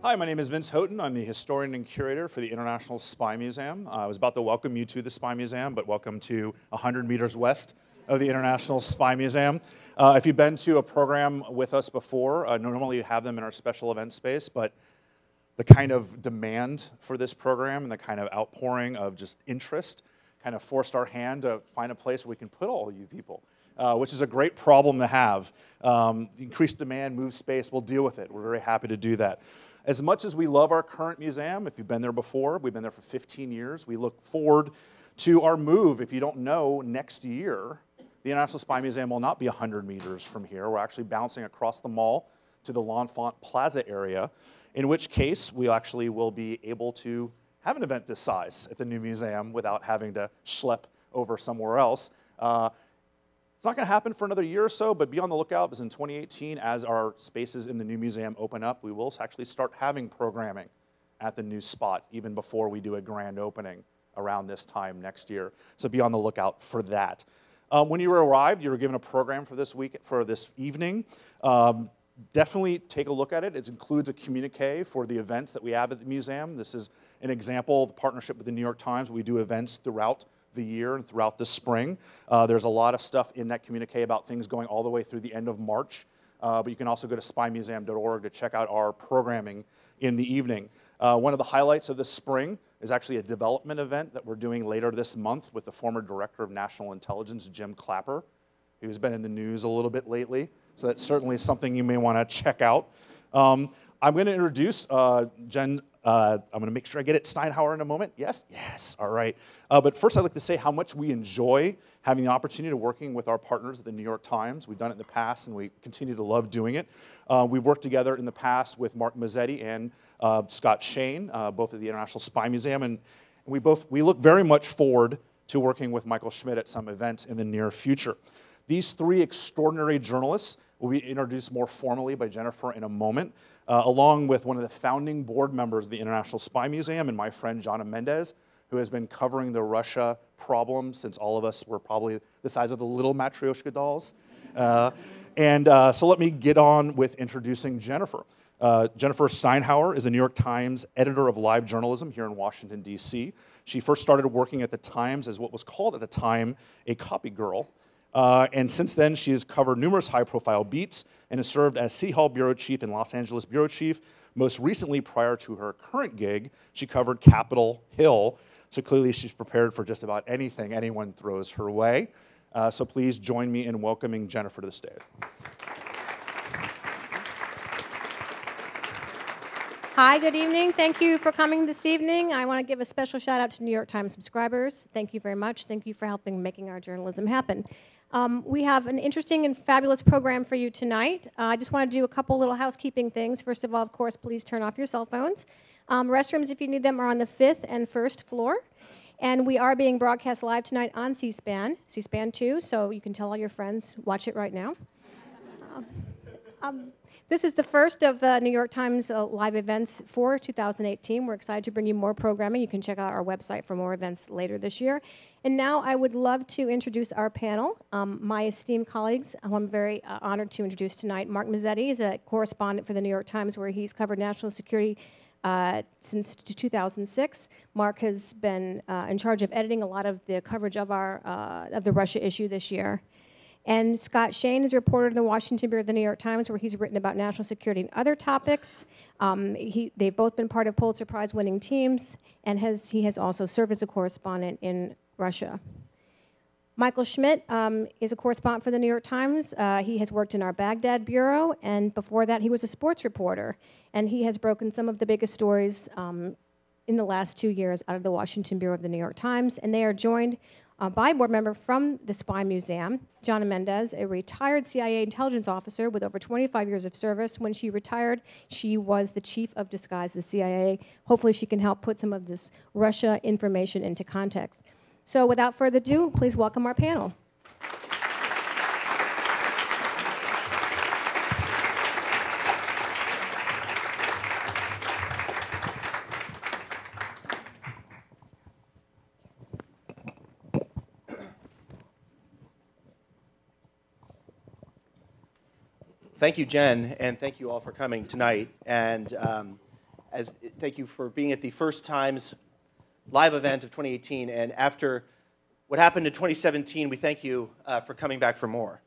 Hi, my name is Vince Houghton. I'm the historian and curator for the International Spy Museum. I was about to welcome you to the Spy Museum, but welcome to 100 meters west of the International Spy Museum. If you've been to a program with us before, normally you have them in our special event space, but the kind of demand for this program and the kind of outpouring of just interest kind of forced our hand to find a place where we can put all you people. Which is a great problem to have. Increased demand, move space, we'll deal with it. We're very happy to do that. As much as we love our current museum, if you've been there before, we've been there for 15 years, we look forward to our move. If you don't know, next year, the International Spy Museum will not be 100 meters from here. We're actually bouncing across the mall to the L'Enfant Plaza area, in which case we actually will be able to have an event this size at the new museum without having to schlep over somewhere else. It's not going to happen for another year or so, but be on the lookout, because in 2018, as our spaces in the new museum open up, we will actually start having programming at the new spot, even before we do a grand opening around this time next year. So be on the lookout for that. When you arrived, you were given a program for this week, for this evening. Definitely take a look at it. It includes a communique for the events that we have at the museum. This is an example of the partnership with the New York Times. We do events throughout the year and throughout the spring. There's a lot of stuff in that communique about things going all the way through the end of March. But you can also go to spymuseum.org to check out our programming in the evening. One of the highlights of this spring is actually a development event that we're doing later this month with the former Director of National Intelligence, Jim Clapper, who's been in the news a little bit lately. So that's certainly something you may want to check out. I'm going to introduce Jen. I'm going to make sure I get it Steinhauer in a moment. Yes? Yes. All right. But first, I'd like to say how much we enjoy having the opportunity of working with our partners at the New York Times. We've done it in the past, and we continue to love doing it. We've worked together in the past with Mark Mazzetti and Scott Shane, both at the International Spy Museum, and we look very much forward to working with Michael Schmidt at some event in the near future. These three extraordinary journalists will be introduced more formally by Jennifer in a moment, along with one of the founding board members of the International Spy Museum and my friend Jonna Mendez, who has been covering the Russia problem since all of us were probably the size of the little Matryoshka dolls. So let me get on with introducing Jennifer. Jennifer Steinhauer is a New York Times editor of live journalism here in Washington, D.C. She first started working at the Times as what was called at the time a copy girl. And since then, she has covered numerous high-profile beats and has served as City Hall bureau chief and Los Angeles bureau chief. Most recently, prior to her current gig, she covered Capitol Hill. So clearly, she's prepared for just about anything anyone throws her way. So please join me in welcoming Jennifer to the stage. Hi, good evening. Thank you for coming this evening. I want to give a special shout out to New York Times subscribers. Thank you very much. Thank you for helping making our journalism happen. We have an interesting and fabulous program for you tonight. I just want to do a couple little housekeeping things. First of all, of course, please turn off your cell phones. Restrooms, if you need them, are on the 5th and 1st floor. And we are being broadcast live tonight on C-SPAN, C-SPAN 2, so you can tell all your friends, watch it right now. This is the first of the New York Times live events for 2018. We're excited to bring you more programming. You can check out our website for more events later this year. And now I would love to introduce our panel, my esteemed colleagues, who I'm very honored to introduce tonight. Mark Mazzetti is a correspondent for the New York Times, where he's covered national security since 2006. Mark has been in charge of editing a lot of the coverage of the Russia issue this year. And Scott Shane is a reporter in the Washington Bureau of the New York Times, where he's written about national security and other topics. They've both been part of Pulitzer Prize-winning teams, and he has also served as a correspondent in Russia. Michael Schmidt is a correspondent for the New York Times. He has worked in our Baghdad bureau, and before that, he was a sports reporter. And he has broken some of the biggest stories in the last 2 years out of the Washington Bureau of the New York Times. And they are joined by a board member from the Spy Museum, Jonna Mendez, a retired CIA intelligence officer with over 25 years of service. When she retired, she was the chief of disguise of the CIA. Hopefully she can help put some of this Russia information into context. So without further ado, please welcome our panel. Thank you, Jen, and thank you all for coming tonight. And Thank you for being at the First Times live event of 2018. And after what happened in 2017, we thank you for coming back for more.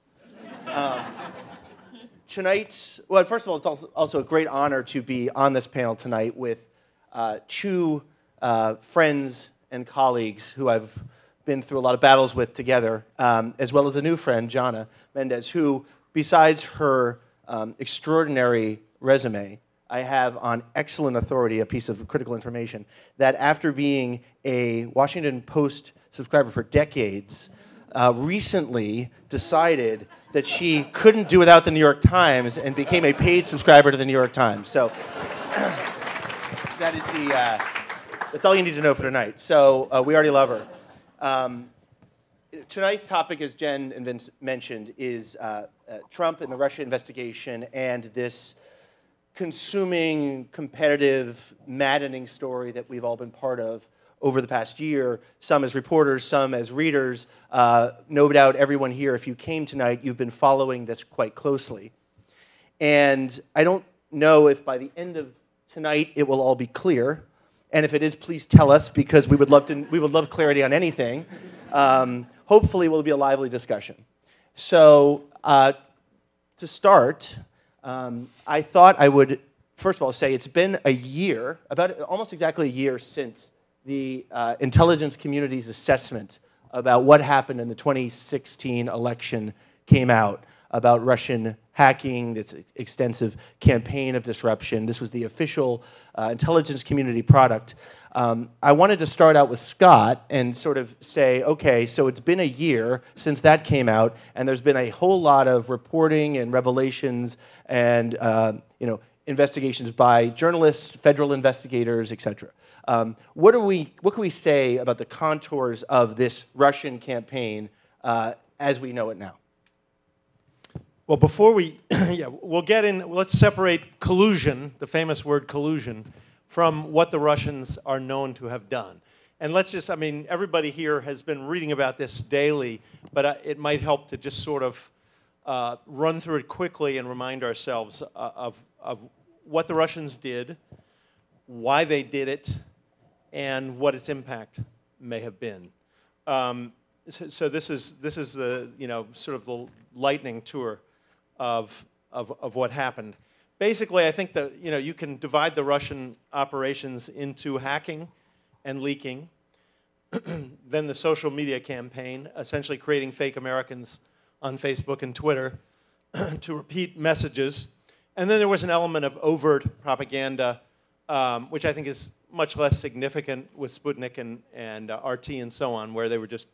Tonight, well, first of all, it's also a great honor to be on this panel tonight with two friends and colleagues who I've been through a lot of battles with together, as well as a new friend, Jonna Mendez, who, besides her extraordinary resume, I have on excellent authority a piece of critical information that after being a Washington Post subscriber for decades, recently decided that she couldn't do without the New York Times and became a paid subscriber to the New York Times. So that is that's all you need to know for tonight. So we already love her. Tonight's topic, as Jen and Vince mentioned, is Trump and the Russia investigation and this consuming, competitive, maddening story that we've all been part of over the past year, some as reporters, some as readers. No doubt everyone here, if you came tonight, you've been following this quite closely. And I don't know if by the end of tonight it will all be clear. And if it is, please tell us, because we would love clarity on anything. Hopefully it will be a lively discussion. So to start, I thought I would, first of all, say it's been a year, almost exactly a year since the intelligence community's assessment about what happened in the 2016 election came out, about Russian hacking, its extensive campaign of disruption. This was the official intelligence community product. I wanted to start out with Scott and sort of say, okay, so it's been a year since that came out, and there's been a whole lot of reporting and revelations and investigations by journalists, federal investigators, et cetera. What can we say about the contours of this Russian campaign as we know it now? Well, before we, we'll get in, let's separate collusion, the famous word collusion, from what the Russians are known to have done. And let's just, everybody here has been reading about this daily, but it might help to just sort of run through it quickly and remind ourselves of what the Russians did, why they did it, and what its impact may have been. So this is the sort of the lightning tour of what happened. Basically, I think that you can divide the Russian operations into hacking and leaking, then the social media campaign, essentially creating fake Americans on Facebook and Twitter to repeat messages, and then there was an element of overt propaganda, which I think is much less significant with Sputnik and RT and so on, where they were just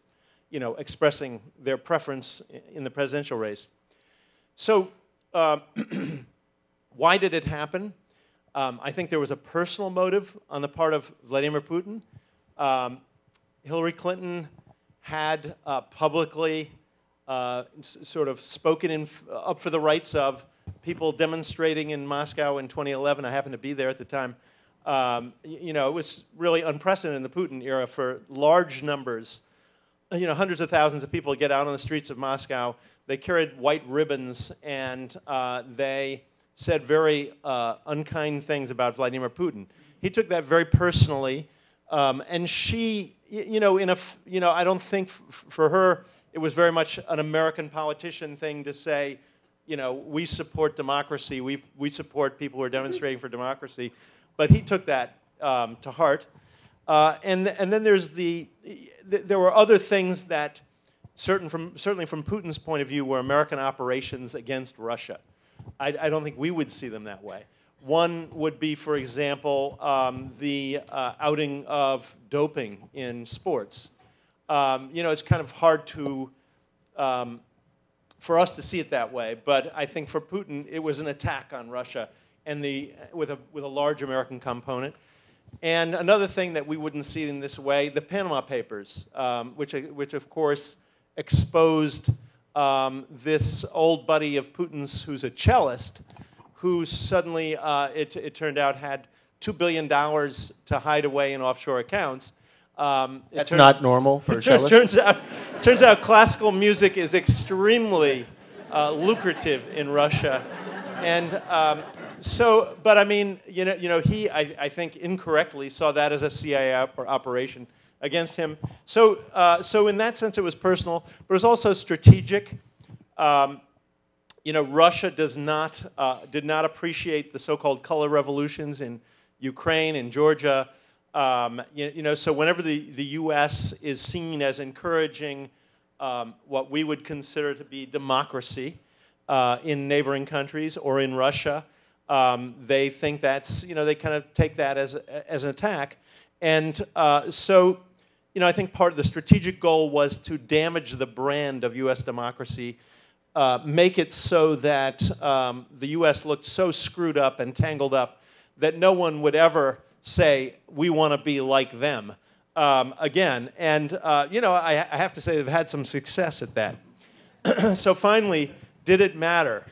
expressing their preference in the presidential race. So why did it happen? I think there was a personal motive on the part of Vladimir Putin. Hillary Clinton had publicly sort of spoken up for the rights of people demonstrating in Moscow in 2011. I happened to be there at the time. It was really unprecedented in the Putin era for large numbers. Hundreds of thousands of people get out on the streets of Moscow. They carried white ribbons, and they said very unkind things about Vladimir Putin. He took that very personally, and she, I don't think for her it was very much an American politician thing to say, we support democracy, we support people who are demonstrating for democracy, but he took that to heart. And then there were other things that certainly from Putin's point of view were American operations against Russia. I don't think we would see them that way. One would be, for example, the outing of doping in sports. It's kind of hard to for us to see it that way, but I think for Putin it was an attack on Russia, and with a large American component. And another thing that we wouldn't see in this way, the Panama Papers, which of course exposed this old buddy of Putin's who's a cellist, who suddenly, it turned out, had $2 billion to hide away in offshore accounts. That's not normal for a cellist? Turns out classical music is extremely lucrative in Russia. And But I mean, he, I think, incorrectly saw that as a CIA operation against him. So in that sense, it was personal, but it was also strategic. Russia did not appreciate the so-called color revolutions in Ukraine and Georgia. So whenever the U.S. is seen as encouraging what we would consider to be democracy in neighboring countries or in Russia, they think that's, they kind of take that as an attack. And I think part of the strategic goal was to damage the brand of U.S. democracy, make it so that the U.S. looked so screwed up and tangled up that no one would ever say, we want to be like them again. And, I have to say they've had some success at that. So finally, did it matter?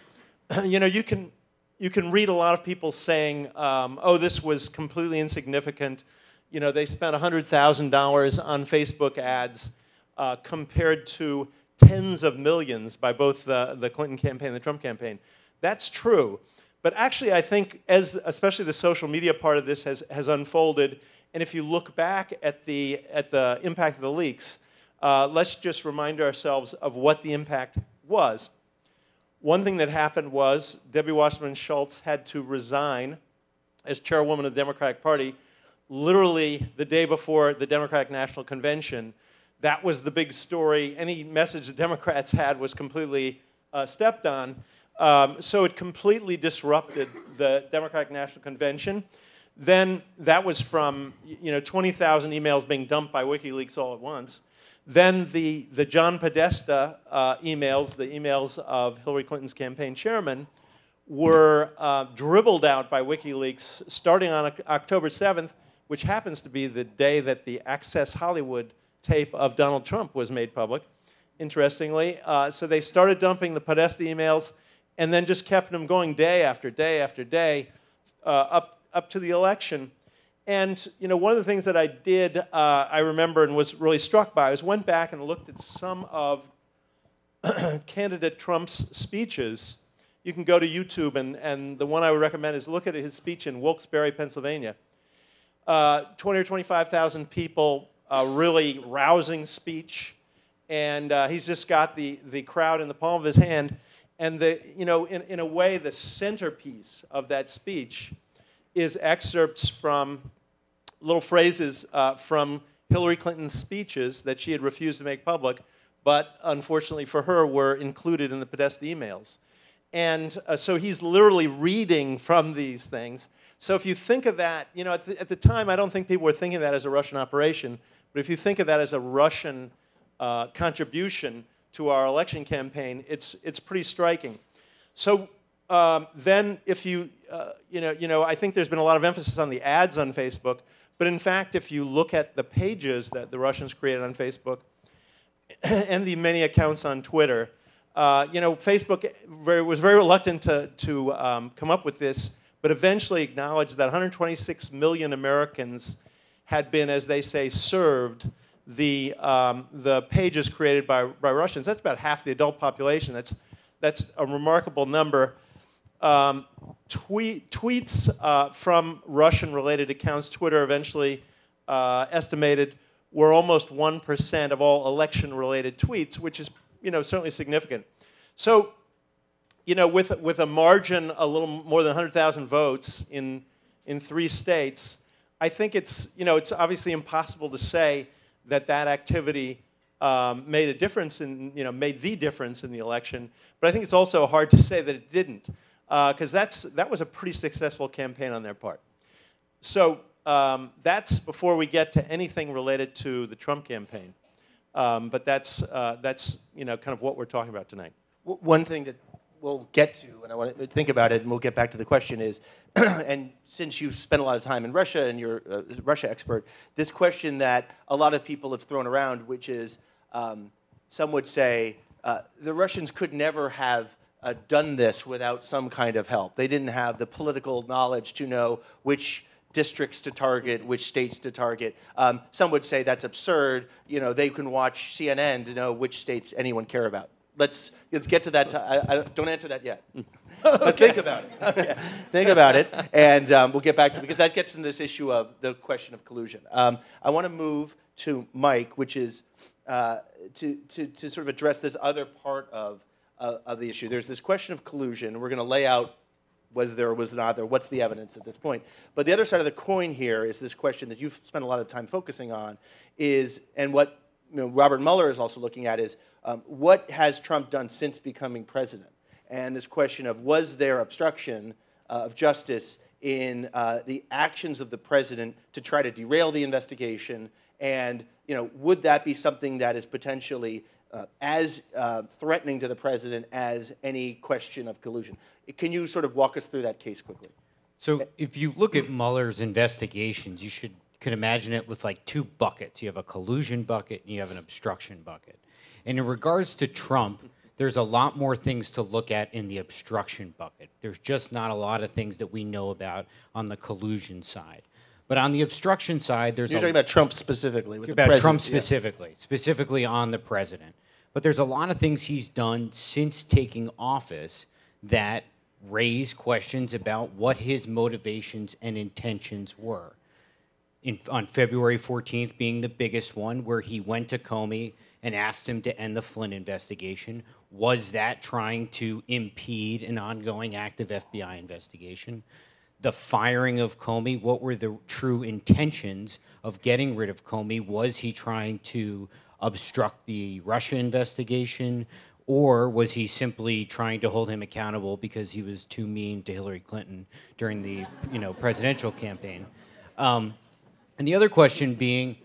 You can read a lot of people saying, oh, this was completely insignificant. They spent $100,000 on Facebook ads compared to tens of millions by both the Clinton campaign and the Trump campaign. That's true. But actually, I think, especially the social media part of this has unfolded, and if you look back at the impact of the leaks, let's just remind ourselves of what the impact was. One thing that happened was Debbie Wasserman Schultz had to resign as chairwoman of the Democratic Party literally the day before the Democratic National Convention. That was the big story. Any message the Democrats had was completely stepped on. So it completely disrupted the Democratic National Convention. Then that was from 20,000 emails being dumped by WikiLeaks all at once. Then the John Podesta emails, the emails of Hillary Clinton's campaign chairman, were dribbled out by WikiLeaks starting on October 7th, which happens to be the day that the Access Hollywood tape of Donald Trump was made public, interestingly. So they started dumping the Podesta emails and then just kept them going day after day after day up to the election. And one of the things that I did, I remember and was really struck by, was went back and looked at some of candidate Trump's speeches. You can go to YouTube, and the one I would recommend is look at his speech in Wilkes-Barre, Pennsylvania. 20 or 25,000 people, really rousing speech, and he's just got the crowd in the palm of his hand. And in a way, the centerpiece of that speech is excerpts from little phrases from Hillary Clinton's speeches that she had refused to make public, but unfortunately for her were included in the Podesta emails. And so he's literally reading from these things. So if you think of that, at the time, I don't think people were thinking of that as a Russian operation, but if you think of that as a Russian contribution to our election campaign, it's pretty striking. So then if you, I think there's been a lot of emphasis on the ads on Facebook, but in fact, if you look at the pages that the Russians created on Facebook and the many accounts on Twitter, Facebook was very reluctant to come up with this, but eventually acknowledged that 126 million Americans had been, as they say, served the pages created by Russians. That's about half the adult population. That's a remarkable number. Tweets from Russian-related accounts, Twitter eventually estimated, were almost 1% of all election-related tweets, which is certainly significant. So, with a margin a little more than 100,000 votes in 3 states, I think it's obviously impossible to say that activity made a difference made the difference in the election. But I think it's also hard to say that it didn't, because that was a pretty successful campaign on their part. So that's before we get to anything related to the Trump campaign. But that's kind of what we're talking about tonight. One thing that we'll get to, and I want to think about it, and we'll get back to the question is, and since you've spent a lot of time in Russia and you're a Russia expert, this question that a lot of people have thrown around, which is, some would say, the Russians could never have done this without some kind of help. They didn't have the political knowledge to know which districts to target, which states to target. Some would say that's absurd. They can watch CNN to know which states anyone care about. Let's get to that. Don't answer that yet. But think about it. Okay. Think about it, and we'll get back to it, because that gets into this issue of the question of collusion. I want to move to Mike, which is to sort of address this other part of the issue. There's this question of collusion. We're going to lay out, was there or was not there, what's the evidence at this point. But the other side of the coin here is this question that you've spent a lot of time focusing on, is, and what Robert Mueller is also looking at, is what has Trump done since becoming president? And this question of, was there obstruction of justice in the actions of the president to try to derail the investigation? And would that be something that is potentially as threatening to the president as any question of collusion? Can you sort of walk us through that case quickly? So if you look at Mueller's investigations, you could imagine it with like two buckets. You have a collusion bucket and you have an obstruction bucket. And in regards to Trump, there's a lot more things to look at in the obstruction bucket. There's just not a lot of things that we know about on the collusion side. But on the obstruction side, there's You're talking about Trump specifically, with the about president. Trump specifically, specifically on the president. But there's a lot of things he's done since taking office that raise questions about what his motivations and intentions were. On February 14th being the biggest one, where he went to Comey and asked him to end the Flynn investigation. Was that trying to impede an ongoing active FBI investigation? The firing of Comey, what were the true intentions of getting rid of Comey? Was he trying to obstruct the Russia investigation, or was he simply trying to hold him accountable because he was too mean to Hillary Clinton during the presidential campaign? And the other question being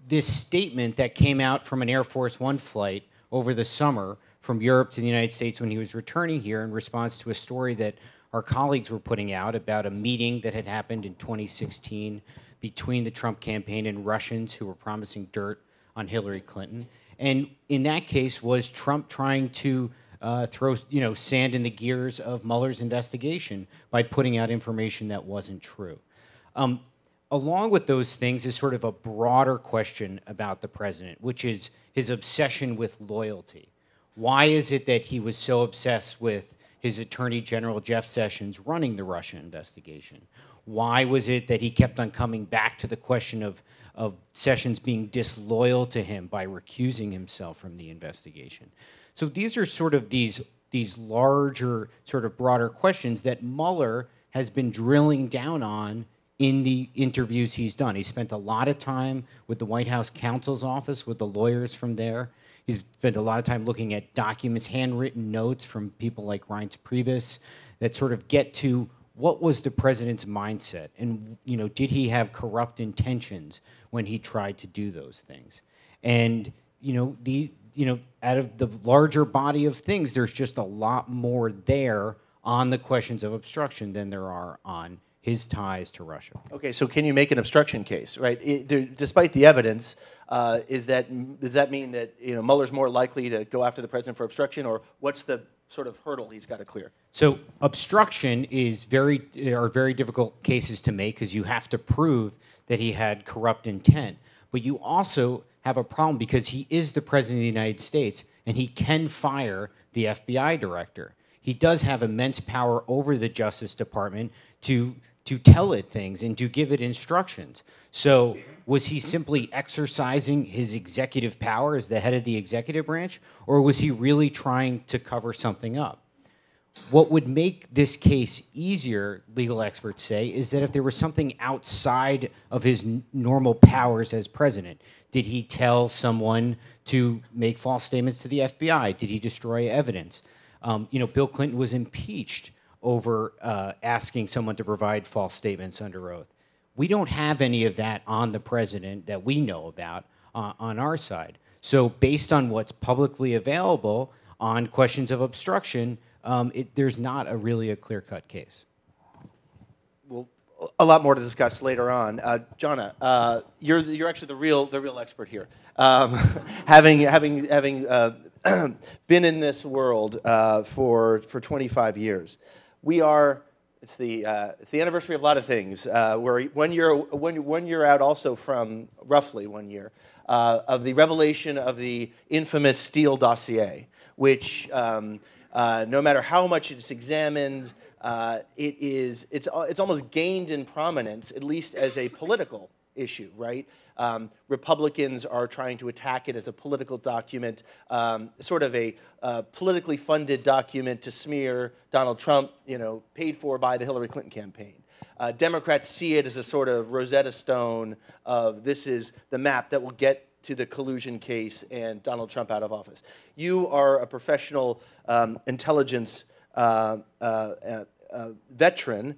this statement that came out from an Air Force One flight over the summer from Europe to the United States when he was returning here in response to a story that our colleagues were putting out about a meeting that had happened in 2016 between the Trump campaign and Russians who were promising dirt on Hillary Clinton. And in that case, was Trump trying to throw sand in the gears of Mueller's investigation by putting out information that wasn't true? Along with those things is sort of a broader question about the president, which is his obsession with loyalty. Why is it that he was so obsessed with his Attorney General, Jeff Sessions, running the Russia investigation? Why was it that he kept on coming back to the question of Sessions being disloyal to him by recusing himself from the investigation? So these are sort of these larger, sort of broader questions that Mueller has been drilling down on in the interviews he's done. He spent a lot of time with the White House counsel's office, with the lawyers from there. He's spent a lot of time looking at documents, handwritten notes from people like Reince Priebus that sort of get to what was the president's mindset, and did he have corrupt intentions when he tried to do those things? And out of the larger body of things, there's just a lot more there on the questions of obstruction than there are on his ties to Russia. Okay, so can you make an obstruction case, right? Despite the evidence, does that mean that Mueller's more likely to go after the president for obstruction, or what's the sort of hurdle he's got to clear? So obstruction are very difficult cases to make because you have to prove that he had corrupt intent, but you also have a problem because he is the president of the United States and he can fire the FBI director. He does have immense power over the Justice Department to tell it things and to give it instructions. So was he simply exercising his executive power as the head of the executive branch, or was he really trying to cover something up? What would make this case easier, legal experts say, is that if there was something outside of his normal powers as president. Did he tell someone to make false statements to the FBI? Did he destroy evidence? Bill Clinton was impeached over asking someone to provide false statements under oath. We don't have any of that on the president that we know about on our side. So based on what's publicly available on questions of obstruction, there's not really a clear-cut case. Well, a lot more to discuss later on. Jonna, you're actually the real expert here. Having been in this world for 25 years, it's the anniversary of a lot of things. We're 1 year out also from roughly 1 year of the revelation of the infamous Steele dossier, which No matter how much it's examined, it's almost gained in prominence, at least as a political issue, right? Republicans are trying to attack it as a political document, sort of a politically funded document to smear Donald Trump, paid for by the Hillary Clinton campaign. Democrats see it as a sort of Rosetta Stone of this is the map that will get to the collusion case and Donald Trump out of office. You are a professional intelligence veteran.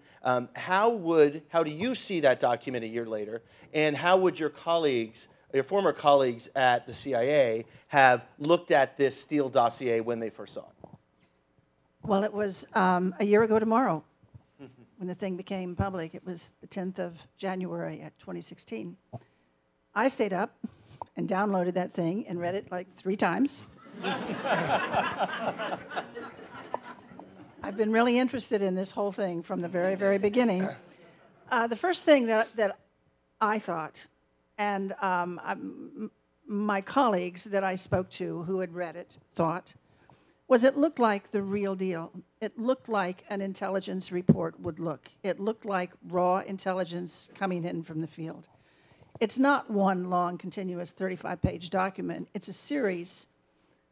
How do you see that document a year later, and how would your colleagues, your former colleagues at the CIA, have looked at this Steele dossier when they first saw it? Well, it was a year ago tomorrow when the thing became public. It was the 10th of January at 2016. I stayed up and downloaded that thing and read it like 3 times. I've been really interested in this whole thing from the very, very beginning. The first thing that I thought, and my colleagues that I spoke to who had read it thought, was it looked like the real deal. It looked like an intelligence report would look. It looked like raw intelligence coming in from the field. It's not one long, continuous 35-page document. It's a series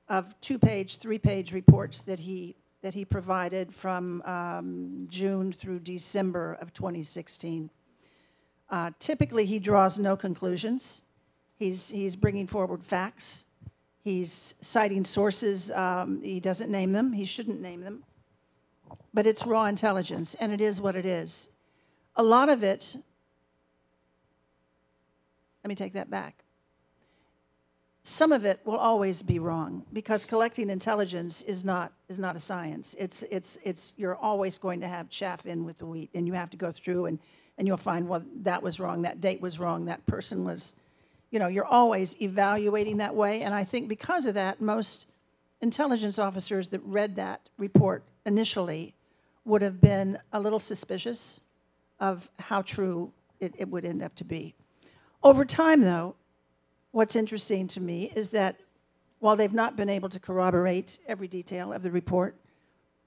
of 2-page, 3-page reports that he provided from June through December of 2016. Typically, he draws no conclusions. He's bringing forward facts. He's citing sources. He doesn't name them. He shouldn't name them. But it's raw intelligence, and it is what it is. A lot of it, let me take that back. Some of it will always be wrong because collecting intelligence is not a science. You're always going to have chaff in with the wheat, and you have to go through and you'll find, well, that was wrong, that date was wrong, that person was, you're always evaluating that way. And I think because of that, most intelligence officers that read that report initially would have been a little suspicious of how true it would end up to be. Over time, though, what's interesting to me is that while they've not been able to corroborate every detail of the report,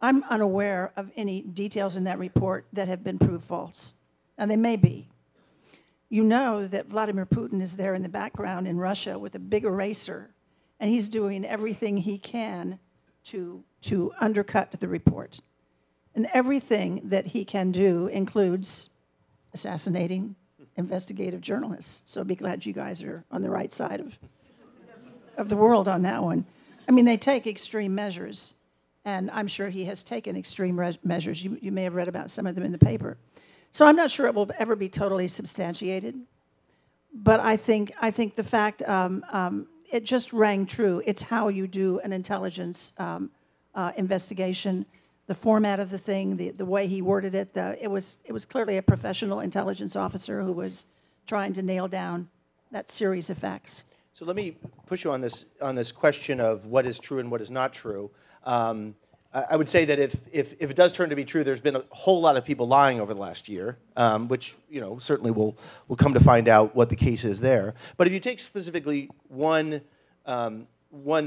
I'm unaware of any details in that report that have been proved false. And they may be. You know that Vladimir Putin is there in the background in Russia with a big eraser, and he's doing everything he can to undercut the report. And everything that he can do includes assassinating investigative journalists. So be glad you guys are on the right side of the world on that one. I mean, they take extreme measures, and I'm sure he has taken extreme measures. You may have read about some of them in the paper. So I'm not sure it will ever be totally substantiated, but I think the fact it just rang true. It's how you do an intelligence investigation, the format of the thing, the way he worded it. It was clearly a professional intelligence officer who was trying to nail down that series of facts. So let me push you on this question of what is true and what is not true. I would say that if it does turn to be true, there's been a whole lot of people lying over the last year, which certainly we'll come to find out what the case is there. But if you take specifically one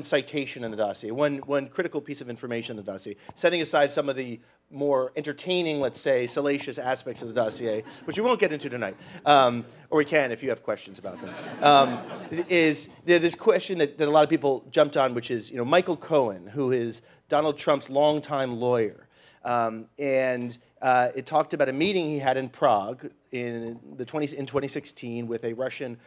citation in the dossier, one critical piece of information in the dossier, setting aside some of the more entertaining, let's say, salacious aspects of the dossier, which we won't get into tonight, or we can if you have questions about them, is this question that a lot of people jumped on, which is Michael Cohen, who is Donald Trump's longtime lawyer, and it talked about a meeting he had in Prague in 2016 with a Russian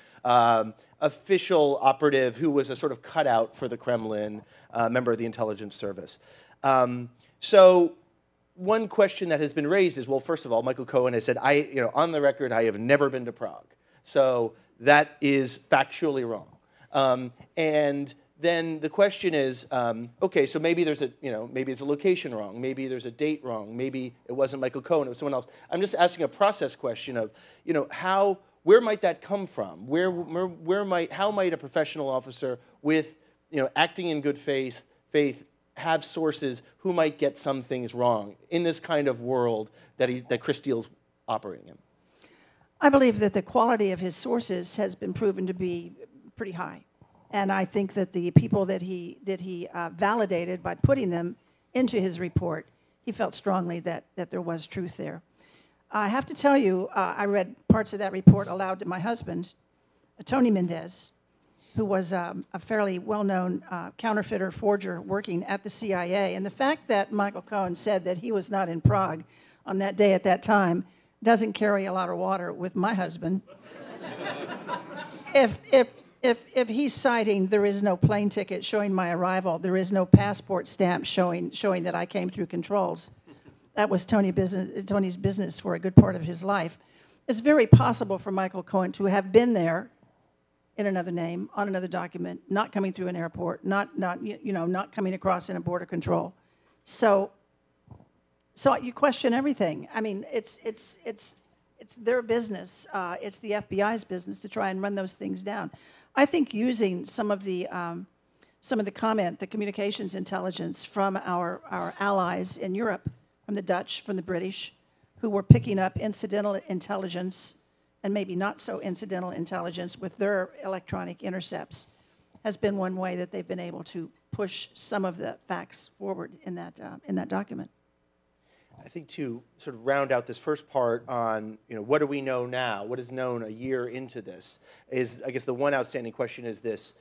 official operative who was a sort of cutout for the Kremlin, member of the intelligence service. So one question that has been raised is, well, first of all, Michael Cohen has said, on the record, I have never been to Prague. So that is factually wrong. And then the question is, okay, so maybe there's maybe it's a location wrong, maybe there's a date wrong, maybe it wasn't Michael Cohen, it was someone else. I'm just asking a process question of, where might that come from? How might a professional officer with, acting in good faith have sources who might get some things wrong in this kind of world that Chris Steele's operating in? I believe that the quality of his sources has been proven to be pretty high. And I think that the people that he validated by putting them into his report, he felt strongly that there was truth there. I have to tell you, I read parts of that report aloud to my husband, Jonna Mendez, who was a fairly well-known counterfeiter forger working at the CIA. And the fact that Michael Cohen said that he was not in Prague on that day at that time doesn't carry a lot of water with my husband. If he's citing there is no plane ticket showing my arrival, there is no passport stamp showing that I came through controls, that was Tony's business for a good part of his life. It's very possible for Michael Cohen to have been there in another name, on another document, not coming through an airport, not coming across in a border control. So you question everything. I mean, it's their business. It's the FBI's business to try and run those things down. I think using some of the the communications intelligence from our allies in Europe, from the Dutch, from the British, who were picking up incidental intelligence and maybe not so incidental intelligence with their electronic intercepts, has been one way that they've been able to push some of the facts forward in that document. I think to sort of round out this first part on, what do we know now? What is known a year into this? Is, I guess, the one outstanding question is this,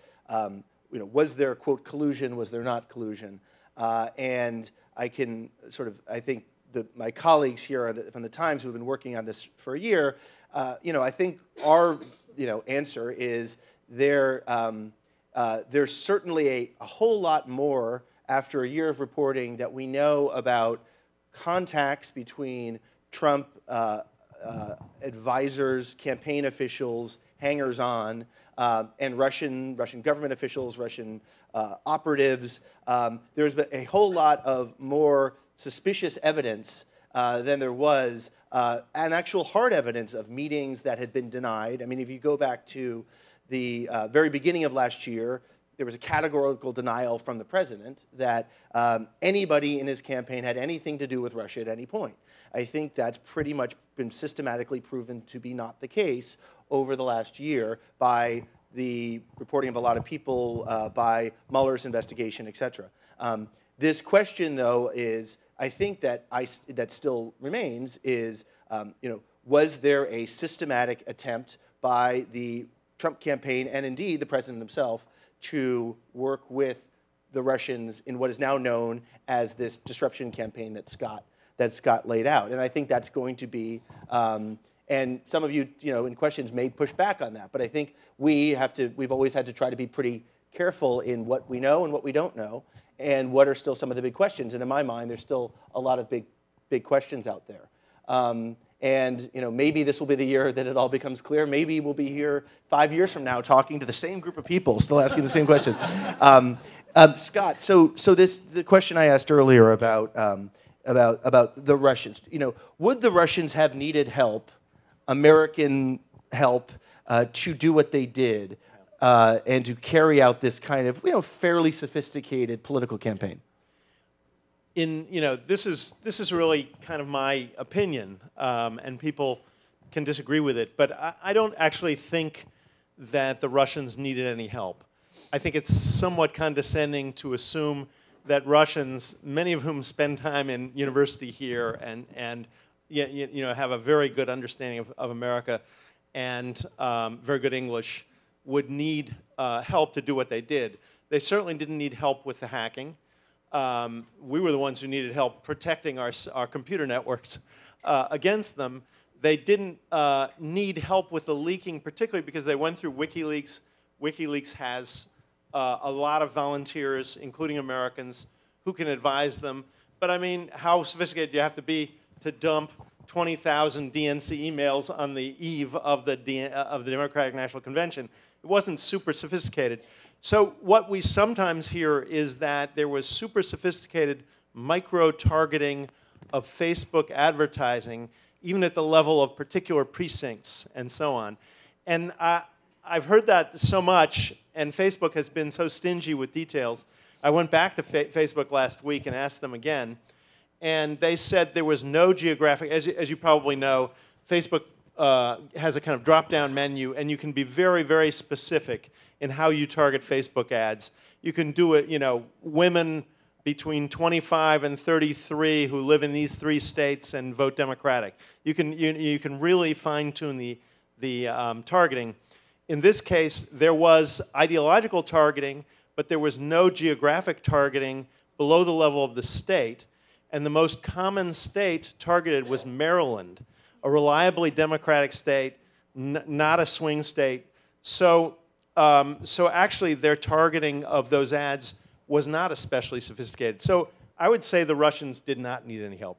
was there, quote, collusion? Was there not collusion? And I can sort of, I think my colleagues here from the Times who have been working on this for a year, I think our, answer is there's certainly a whole lot more after a year of reporting that we know about contacts between Trump advisors, campaign officials, hangers-on, and Russian government officials, Russian operatives. There's been a whole lot of more suspicious evidence than there was an actual hard evidence of meetings that had been denied. I mean, if you go back to the very beginning of last year, there was a categorical denial from the president that anybody in his campaign had anything to do with Russia at any point. I think that's pretty much been systematically proven to be not the case over the last year by the reporting of a lot of people, by Mueller's investigation, et cetera. This question, though, is, I think that still remains, is, was there a systematic attempt by the Trump campaign and indeed the president himself to work with the Russians in what is now known as this disruption campaign that Scott laid out? And I think that's going to be, and some of you, in questions may push back on that, but I think we've always had to try to be pretty careful in what we know and what we don't know, and what are still some of the big questions. And in my mind, there's still a lot of big questions out there. And maybe this will be the year that it all becomes clear. Maybe we'll be here 5 years from now talking to the same group of people, still asking the same questions. Scott, so the question I asked earlier about the Russians. Would the Russians have needed help, American help, to do what they did and to carry out this kind of fairly sophisticated political campaign? This is really kind of my opinion, and people can disagree with it, but I don't actually think that the Russians needed any help. I think it's somewhat condescending to assume that Russians, many of whom spend time in university here and have a very good understanding of America and very good English, would need help to do what they did. They certainly didn't need help with the hacking. We were the ones who needed help protecting our computer networks against them. They didn't need help with the leaking, particularly because they went through WikiLeaks. WikiLeaks has a lot of volunteers, including Americans, who can advise them. But I mean, how sophisticated do you have to be to dump 20,000 DNC emails on the eve of the Democratic National Convention? It wasn't super sophisticated. So what we sometimes hear is that there was super sophisticated micro-targeting of Facebook advertising, even at the level of particular precincts and so on. And I've heard that so much, and Facebook has been so stingy with details. I went back to Facebook last week and asked them again, and they said there was no geographic, as you probably know, Facebook has a kind of drop-down menu, and you can be very, very specific in how you target Facebook ads. You can do it, women between 25 and 33 who live in these 3 states and vote Democratic. You can really fine-tune the targeting. In this case, there was ideological targeting, but there was no geographic targeting below the level of the state. And the most common state targeted was Maryland, a reliably Democratic state, not a swing state. So actually, their targeting of those ads was not especially sophisticated. So I would say the Russians did not need any help.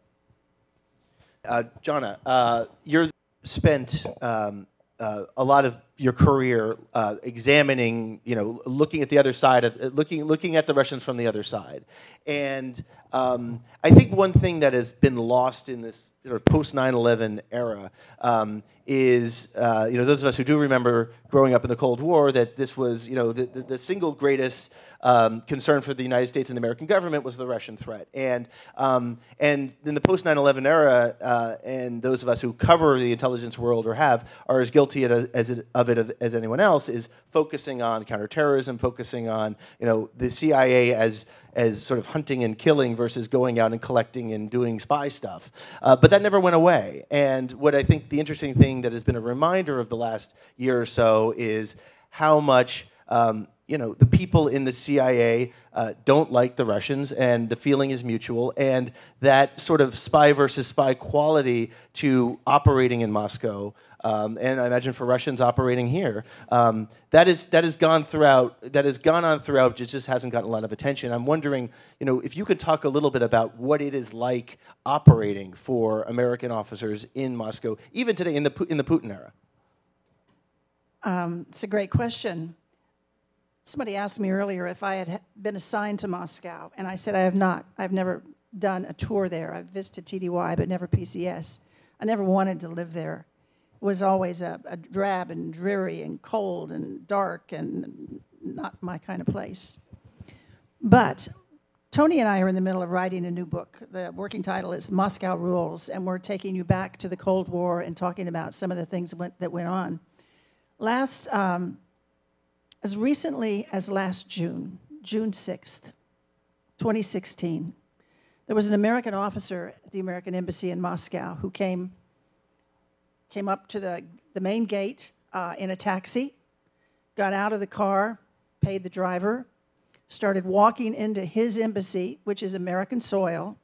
Jonna, you're spent a lot of your career examining, looking at the other side of looking at the Russians from the other side, and I think one thing that has been lost in this sort of post 9/11 era is those of us who do remember growing up in the Cold War, that this was the single greatest concern for the United States and the American government was the Russian threat, and in the post 9/11 era, and those of us who cover the intelligence world or are as guilty of it as anyone else, is focusing on counterterrorism, focusing on the CIA as sort of hunting and killing versus going out and collecting and doing spy stuff. But that never went away. And what I think the interesting thing that has been a reminder of the last year or so is how much the people in the CIA don't like the Russians, and the feeling is mutual, and that sort of spy versus spy quality to operating in Moscow, and I imagine for Russians operating here, that has gone on throughout. It just hasn't gotten a lot of attention. I'm wondering, if you could talk a little bit about what it is like operating for American officers in Moscow, even today in the Putin era. It's a great question. Somebody asked me earlier if I had been assigned to Moscow, and I said I have not. I've never done a tour there. I've visited TDY, but never PCS. I never wanted to live there. It was always a drab and dreary and cold and dark and not my kind of place. But Tony and I are in the middle of writing a new book. The working title is Moscow Rules, and we're taking you back to the Cold War and talking about some of the things that went on. As recently as last June 6th, 2016, there was an American officer at the American Embassy in Moscow who came up to the main gate in a taxi, got out of the car, paid the driver, started walking into his embassy, which is American soil,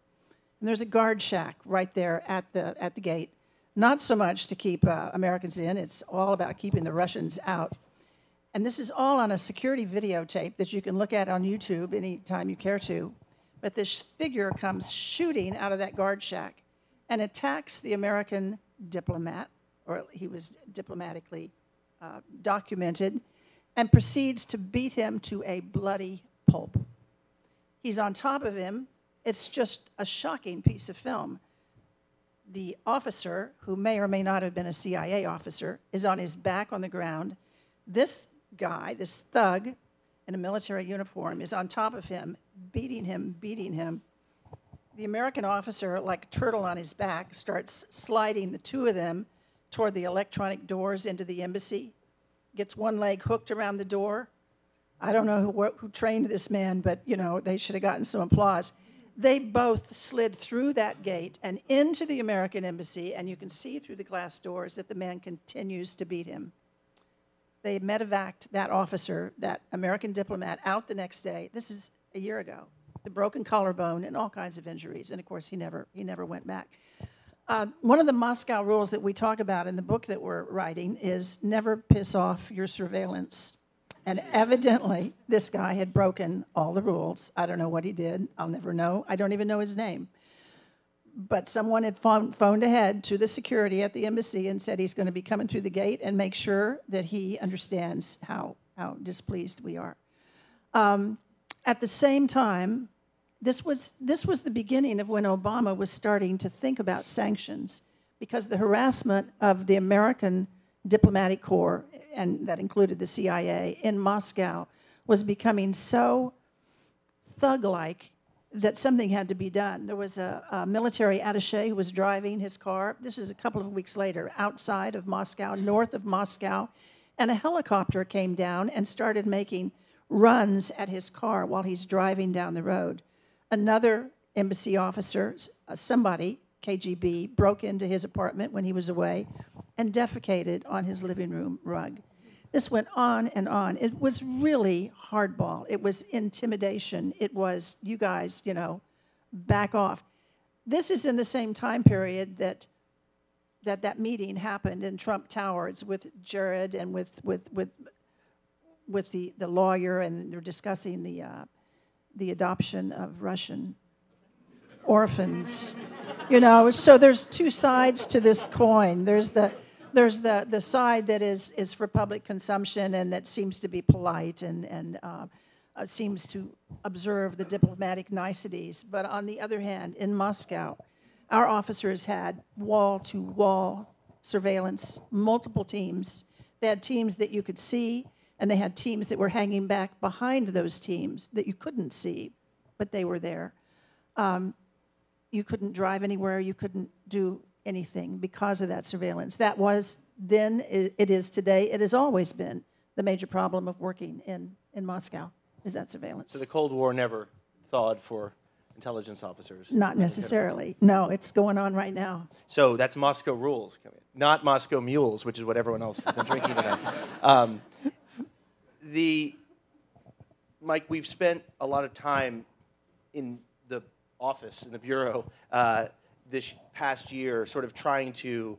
and there's a guard shack right there at the gate. Not so much to keep Americans in, it's all about keeping the Russians out. And this is all on a security videotape that you can look at on YouTube anytime you care to. But this figure comes shooting out of that guard shack and attacks the American diplomat, or he was diplomatically documented, and proceeds to beat him to a bloody pulp. He's on top of him. It's just a shocking piece of film. The officer, who may or may not have been a CIA officer, is on his back on the ground. This guy, this thug in a military uniform, is on top of him, beating him. The American officer, like a turtle on his back, starts sliding the two of them toward the electronic doors into the embassy, gets one leg hooked around the door. I don't know who trained this man, but, they should have gotten some applause. They both slid through that gate and into the American embassy, and you can see through the glass doors that the man continues to beat him. They medevaced that officer, that American diplomat, out the next day. This is a year ago. The broken collarbone and all kinds of injuries, and of course he never went back. One of the Moscow rules that we talk about in the book that we're writing is never piss off your surveillance. And evidently, this guy had broken all the rules. I don't know what he did. I'll never know. I don't even know his name. But someone had phoned ahead to the security at the embassy and said he's going to be coming through the gate and make sure that he understands how displeased we are. At the same time, this was the beginning of when Obama was starting to think about sanctions, because the harassment of the American diplomatic corps, and that included the CIA, in Moscow was becoming so thug-like that something had to be done. There was a military attaché who was driving his car. This is a couple of weeks later, outside of Moscow, north of Moscow, and a helicopter came down and started making runs at his car while he's driving down the road. another embassy officer, somebody, KGB, broke into his apartment when he was away and defecated on his living room rug. This went on and on. It was really hardball. It was intimidation. It was, you guys, back off. This is in the same time period that meeting happened in Trump Towers with Jared and with the lawyer, and they're discussing the adoption of Russian orphans. So there's two sides to this coin. There's the side that is for public consumption and that seems to be polite and seems to observe the diplomatic niceties. But on the other hand, in Moscow, our officers had wall-to-wall surveillance, multiple teams. They had teams that you could see, and they had teams that were hanging back behind those teams that you couldn't see, but they were there. You couldn't drive anywhere. You couldn't do anything because of that surveillance. That was then, it is today, it has always been the major problem of working in Moscow, is that surveillance. So the Cold War never thawed for intelligence officers? Not necessarily. No, it's going on right now. So that's Moscow rules, not Moscow mules, which is what everyone else has been drinking tonight. Mike, we've spent a lot of time in the office, in the bureau, this past year, sort of trying to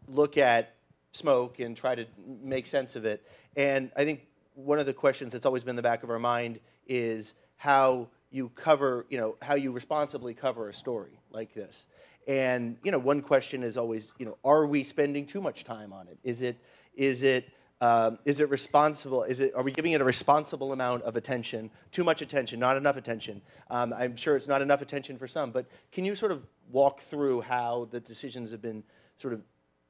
look at smoke and try to make sense of it. And I think one of the questions that's always been in the back of our mind is how you cover, how you responsibly cover a story like this. And, one question is always, are we spending too much time on it? Is it responsible? Are we giving it a responsible amount of attention? Too much attention, not enough attention. I'm sure it's not enough attention for some, but can you sort of walk through how the decisions have been sort of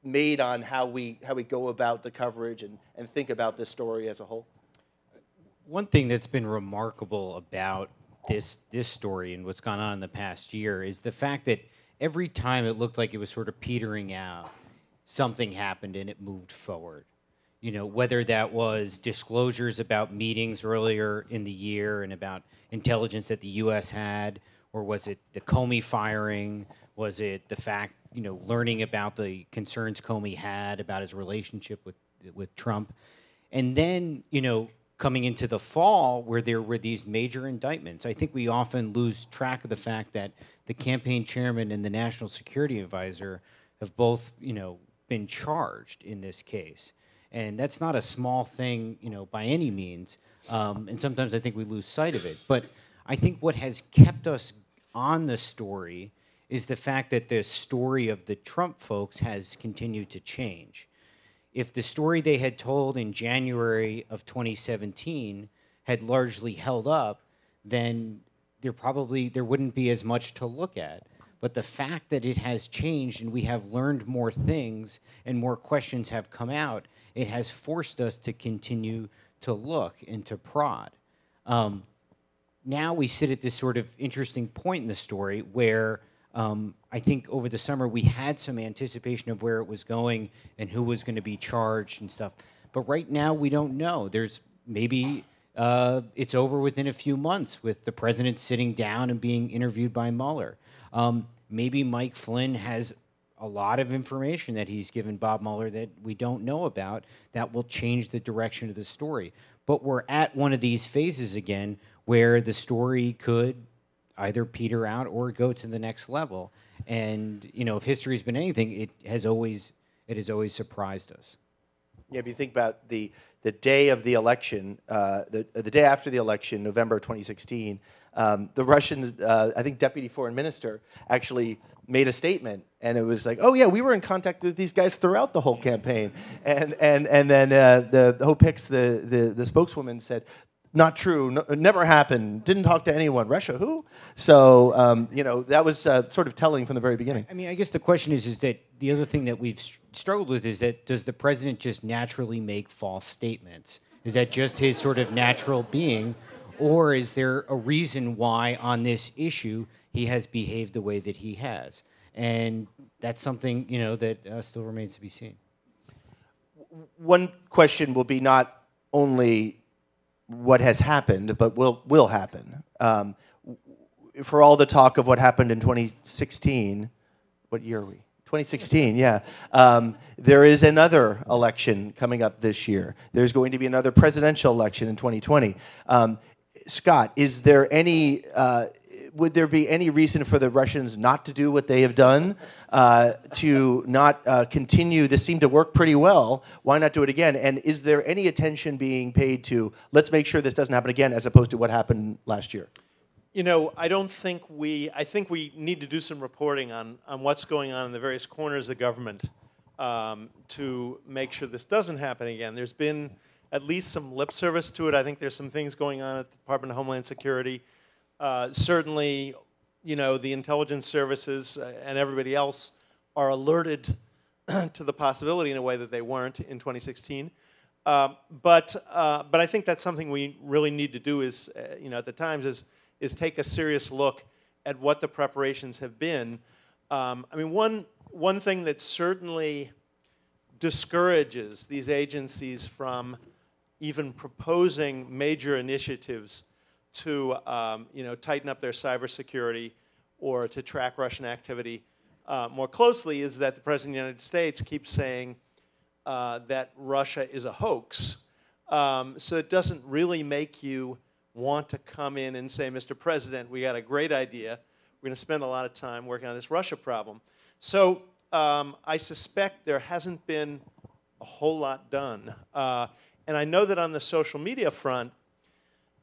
made on how we go about the coverage and think about this story as a whole? One thing that's been remarkable about this story and what's gone on in the past year is the fact that every time it looked like it was sort of petering out, something happened and it moved forward. Whether that was disclosures about meetings earlier in the year and about intelligence that the U.S. had, or was it the Comey firing? Was it the fact, learning about the concerns Comey had about his relationship with Trump? And then, coming into the fall where there were these major indictments, I think we often lose track of the fact that the campaign chairman and the national security advisor have both, been charged in this case. And that's not a small thing, by any means. And sometimes I think we lose sight of it. But I think what has kept us on the story is the fact that the story of the Trump folks has continued to change. If the story they had told in January of 2017 had largely held up, then there wouldn't be as much to look at. But the fact that it has changed and we have learned more things and more questions have come out, it has forced us to continue to look and to prod. Now we sit at this sort of interesting point in the story where I think over the summer we had some anticipation of where it was going and who was going to be charged and stuff. But right now we don't know. There's maybe it's over within a few months with the president sitting down and being interviewed by Mueller. Maybe Mike Flynn has a lot of information that he's given Bob Mueller that we don't know about that will change the direction of the story. But we're at one of these phases again where the story could either peter out or go to the next level. And, if history's been anything, it has always surprised us. Yeah, if you think about the day of the election, the day after the election, November 2016, the Russian, I think, deputy foreign minister actually made a statement, and it was like, oh yeah, we were in contact with these guys throughout the whole campaign, and then the Hope Hicks, the spokeswoman, said, not true, never happened, didn't talk to anyone. Russia, who? So that was sort of telling from the very beginning. I mean, I guess the question is that the other thing that we've struggled with is that does the president just naturally make false statements? Is that just his sort of natural being? Or is there a reason why on this issue he has behaved the way that he has? And that's something, that still remains to be seen. One question will be not only what has happened, but will happen. for all the talk of what happened in 2016, what year are we? 2016, yeah. There is another election coming up this year. There's going to be another presidential election in 2020. Scott, is there any, would there be any reason for the Russians not to do what they have done, to not continue? This seemed to work pretty well. Why not do it again? And is there any attention being paid to, let's make sure this doesn't happen again, as opposed to what happened last year? You know, I think we need to do some reporting on what's going on in the various corners of government to make sure this doesn't happen again. There's been at least some lip service to it. I think there's some things going on at the Department of Homeland Security. Certainly, you know, the intelligence services and everybody else are alerted to the possibility in a way that they weren't in 2016. But I think that's something we really need to do is, you know, at the Times is take a serious look at what the preparations have been. I mean, one thing that certainly discourages these agencies from even proposing major initiatives to you know, tighten up their cybersecurity or to track Russian activity more closely is that the President of the United States keeps saying that Russia is a hoax. So it doesn't really make you want to come in and say, Mr. President, we got a great idea. We're going to spend a lot of time working on this Russia problem. So I suspect there hasn't been a whole lot done. And I know that on the social media front,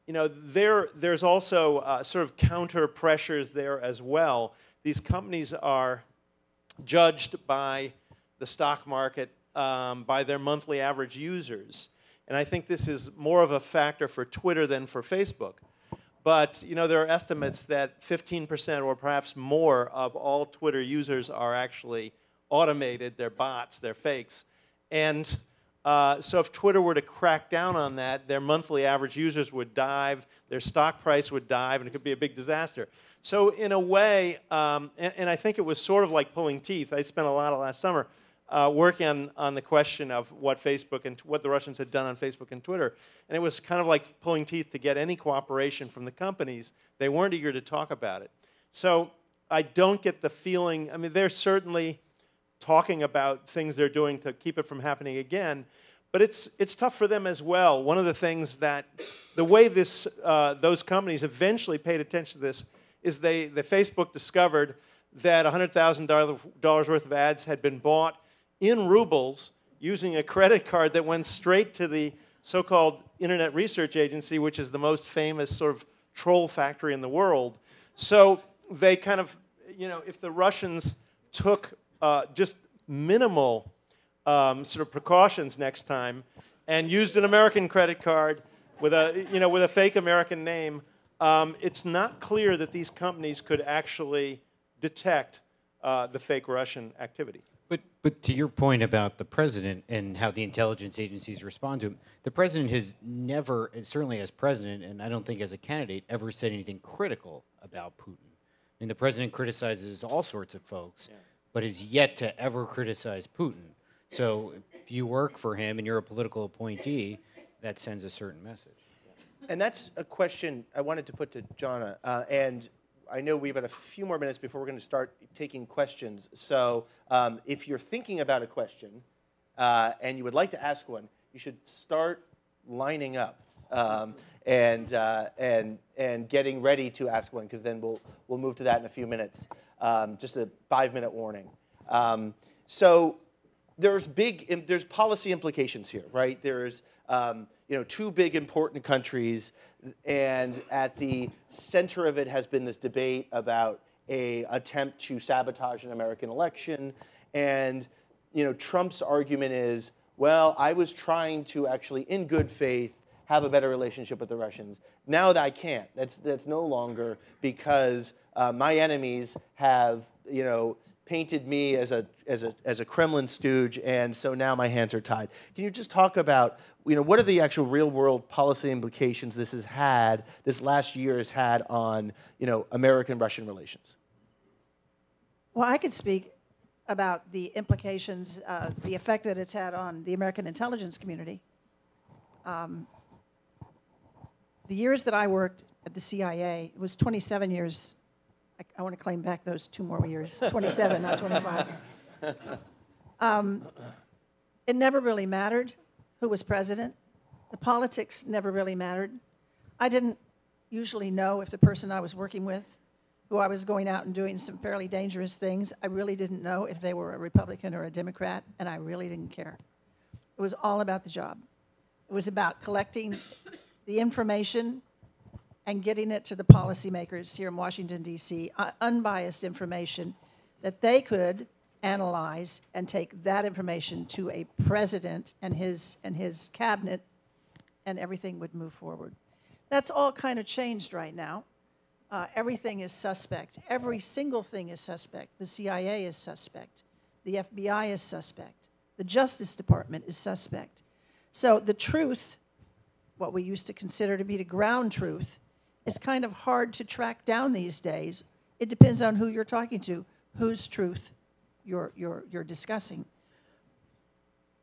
you know, there's also sort of counter pressures there as well. These companies are judged by the stock market, by their monthly average users. And I think this is more of a factor for Twitter than for Facebook. But you know, there are estimates that 15% or perhaps more of all Twitter users are actually automated. They're bots, they're fakes. And so if Twitter were to crack down on that, their monthly average users would dive, their stock price would dive, and it could be a big disaster. So in a way, and I think it was sort of like pulling teeth. I spent a lot of last summer working on the question of what Facebook and what the Russians had done on Facebook and Twitter. And it was kind of like pulling teeth to get any cooperation from the companies. They weren't eager to talk about it. So I don't get the feeling, I mean, they're certainly talking about things they're doing to keep it from happening again, but it's tough for them as well. One of the things that, the way those companies eventually paid attention to this is the Facebook discovered that $100,000 worth of ads had been bought in rubles using a credit card that went straight to the so-called Internet Research Agency, which is the most famous sort of troll factory in the world. So they kind of, you know, if the Russians took just minimal sort of precautions next time and used an American credit card with a, you know, with a fake American name, it's not clear that these companies could actually detect the fake Russian activity. But to your point about the president and how the intelligence agencies respond to him, the president has never, certainly as president, and I don't think as a candidate, ever said anything critical about Putin. I mean, the president criticizes all sorts of folks, but has yet to ever criticize Putin. So if you work for him and you're a political appointee, that sends a certain message. And that's a question I wanted to put to Jonna. And I know we've got a few more minutes before we're going to start taking questions. So if you're thinking about a question and you would like to ask one, you should start lining up and getting ready to ask one, because then we'll move to that in a few minutes. Just a 5-minute warning. So there's policy implications here, right? There's you know, 2 big important countries, and at the center of it has been this debate about an attempt to sabotage an American election. And you know, Trump's argument is, well, I was trying to actually, in good faith, have a better relationship with the Russians. Now that I can't, that's no longer, because my enemies have, you know, painted me as a Kremlin stooge, and so now my hands are tied. Can you just talk about, you know, what are the actual real-world policy implications this last year has had on, you know, American-Russian relations? Well, I could speak about the implications, the effect that it's had on the American intelligence community. The years that I worked at the CIA, it was 27 years I want to claim back those 2 more years, 27, not 25. It never really mattered who was president. The politics never really mattered. I didn't usually know if the person I was working with, who I was going out and doing some fairly dangerous things, I really didn't know if they were a Republican or a Democrat, and I really didn't care. It was all about the job. It was about collecting the information and getting it to the policymakers here in Washington, D.C., unbiased information that they could analyze and take that information to a president and his cabinet, and everything would move forward. That's all kind of changed right now. Everything is suspect. Every single thing is suspect. The CIA is suspect. The FBI is suspect. The Justice Department is suspect. So the truth, what we used to consider to be the ground truth, is kind of hard to track down these days. It depends on who you're talking to, whose truth you're discussing.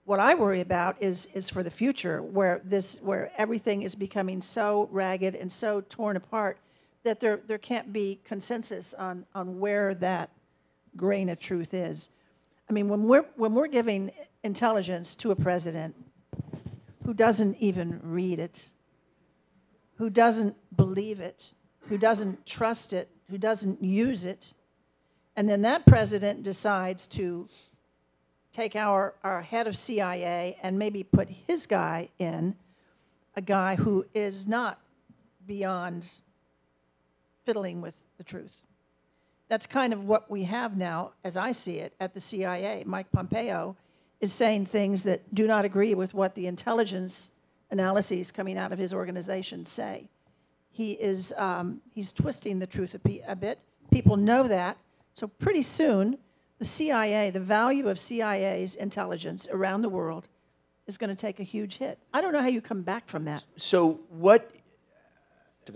What I worry about is for the future, where everything is becoming so ragged and so torn apart that there can't be consensus on where that grain of truth is. I mean, when we're giving intelligence to a president who doesn't even read it, who doesn't believe it, who doesn't trust it, who doesn't use it, and then that president decides to take our head of CIA and maybe put his guy in, a guy who is not beyond fiddling with the truth. That's kind of what we have now, as I see it, at the CIA. Mike Pompeo is saying things that do not agree with what the intelligence analyses coming out of his organization say. He's twisting the truth a bit. People know that. So pretty soon, the CIA, the value of CIA's intelligence around the world is going to take a huge hit. I don't know how you come back from that. So what,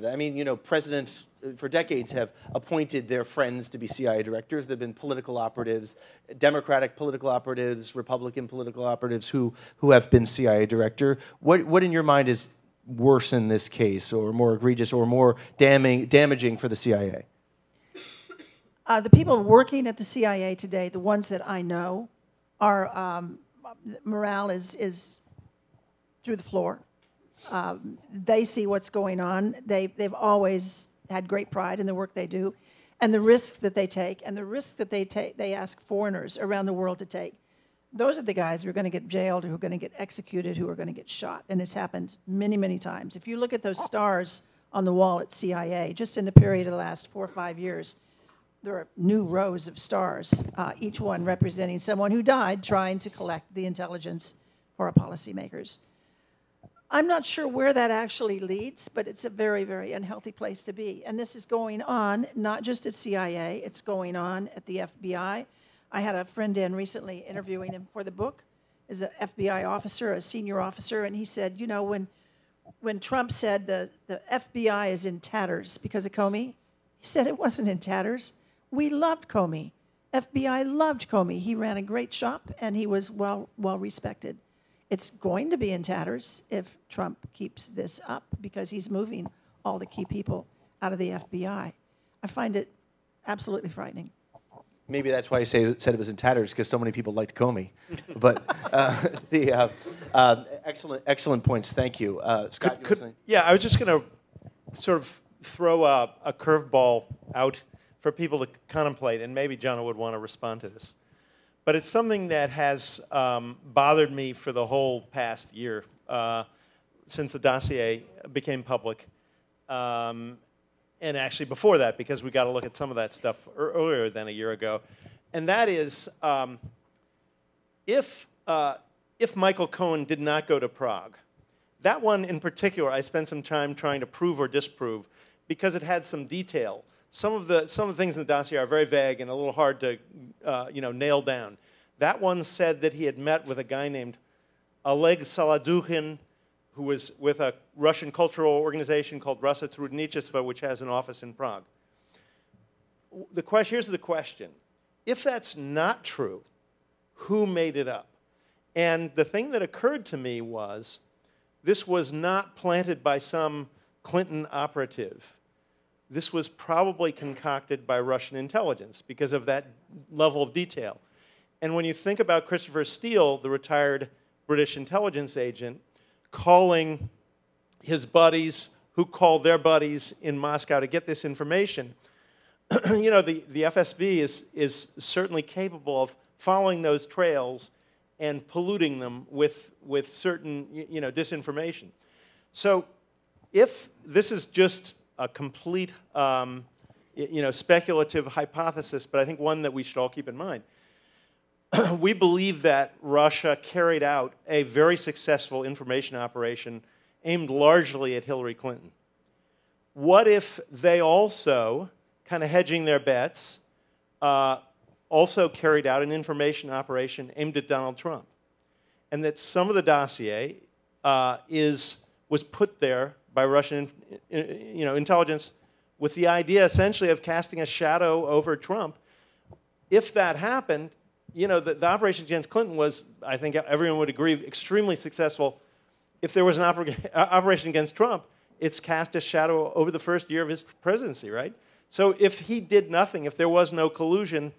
I mean, you know, presidents for decades have appointed their friends to be CIA directors. There have been political operatives, Democratic political operatives, Republican political operatives who have been CIA director. What in your mind is worse in this case, or more egregious, or more damaging for the CIA? The people working at the CIA today, the ones that I know, are morale is through the floor. They see what's going on. They've always had great pride in the work they do, and the risks that they take, and the risks that they ask foreigners around the world to take. Those are the guys who are going to get jailed, who are going to get executed, who are going to get shot, and it's happened many, many times. If you look at those stars on the wall at CIA, just in the period of the last 4 or 5 years, there are new rows of stars, each one representing someone who died trying to collect the intelligence for our policymakers. I'm not sure where that actually leads, but it's a very, very unhealthy place to be. And this is going on not just at CIA, it's going on at the FBI. I had a friend in recently interviewing him for the book as an FBI officer, a senior officer, and he said, you know, when Trump said the FBI is in tatters because of Comey, he said it wasn't in tatters. We loved Comey. FBI loved Comey. He ran a great shop, and he was well respected. It's going to be in tatters if Trump keeps this up because he's moving all the key people out of the FBI. I find it absolutely frightening. Maybe that's why I said it was in tatters, because so many people liked Comey. But excellent points. Thank you, Scott. Yeah, I was just going to sort of throw a curveball out for people to contemplate, and maybe Jonna would want to respond to this. But it's something that has bothered me for the whole past year since the dossier became public. And actually before that, because we got to look at some of that stuff earlier than a year ago. And that is, if Michael Cohen did not go to Prague, that one in particular, I spent some time trying to prove or disprove because it had some detail. Some of the things in the dossier are very vague and a little hard to nail down. That one said that he had met with a guy named Oleg Saladukhin, who was with a Russian cultural organization called Trudnichestvo, which has an office in Prague. Here's the question. If that's not true, who made it up? And the thing that occurred to me was this was not planted by some Clinton operative. this was probably concocted by Russian intelligence because of that level of detail. And when you think about Christopher Steele, the retired British intelligence agent, calling his buddies who called their buddies in Moscow to get this information, you know, the FSB is certainly capable of following those trails and polluting them with certain, you know, disinformation. So if this is just a complete, you know, speculative hypothesis, but I think one that we should all keep in mind, we believe that Russia carried out a very successful information operation aimed largely at Hillary Clinton. What if they also, kind of hedging their bets, also carried out an information operation aimed at Donald Trump? And that some of the dossier was put there by Russian you know, intelligence with the idea essentially of casting a shadow over Trump. If that happened, you know, the operation against Clinton was, I think everyone would agree, extremely successful. If there was an operation against Trump, it's cast a shadow over the first year of his presidency, right? So if he did nothing, if there was no collusion,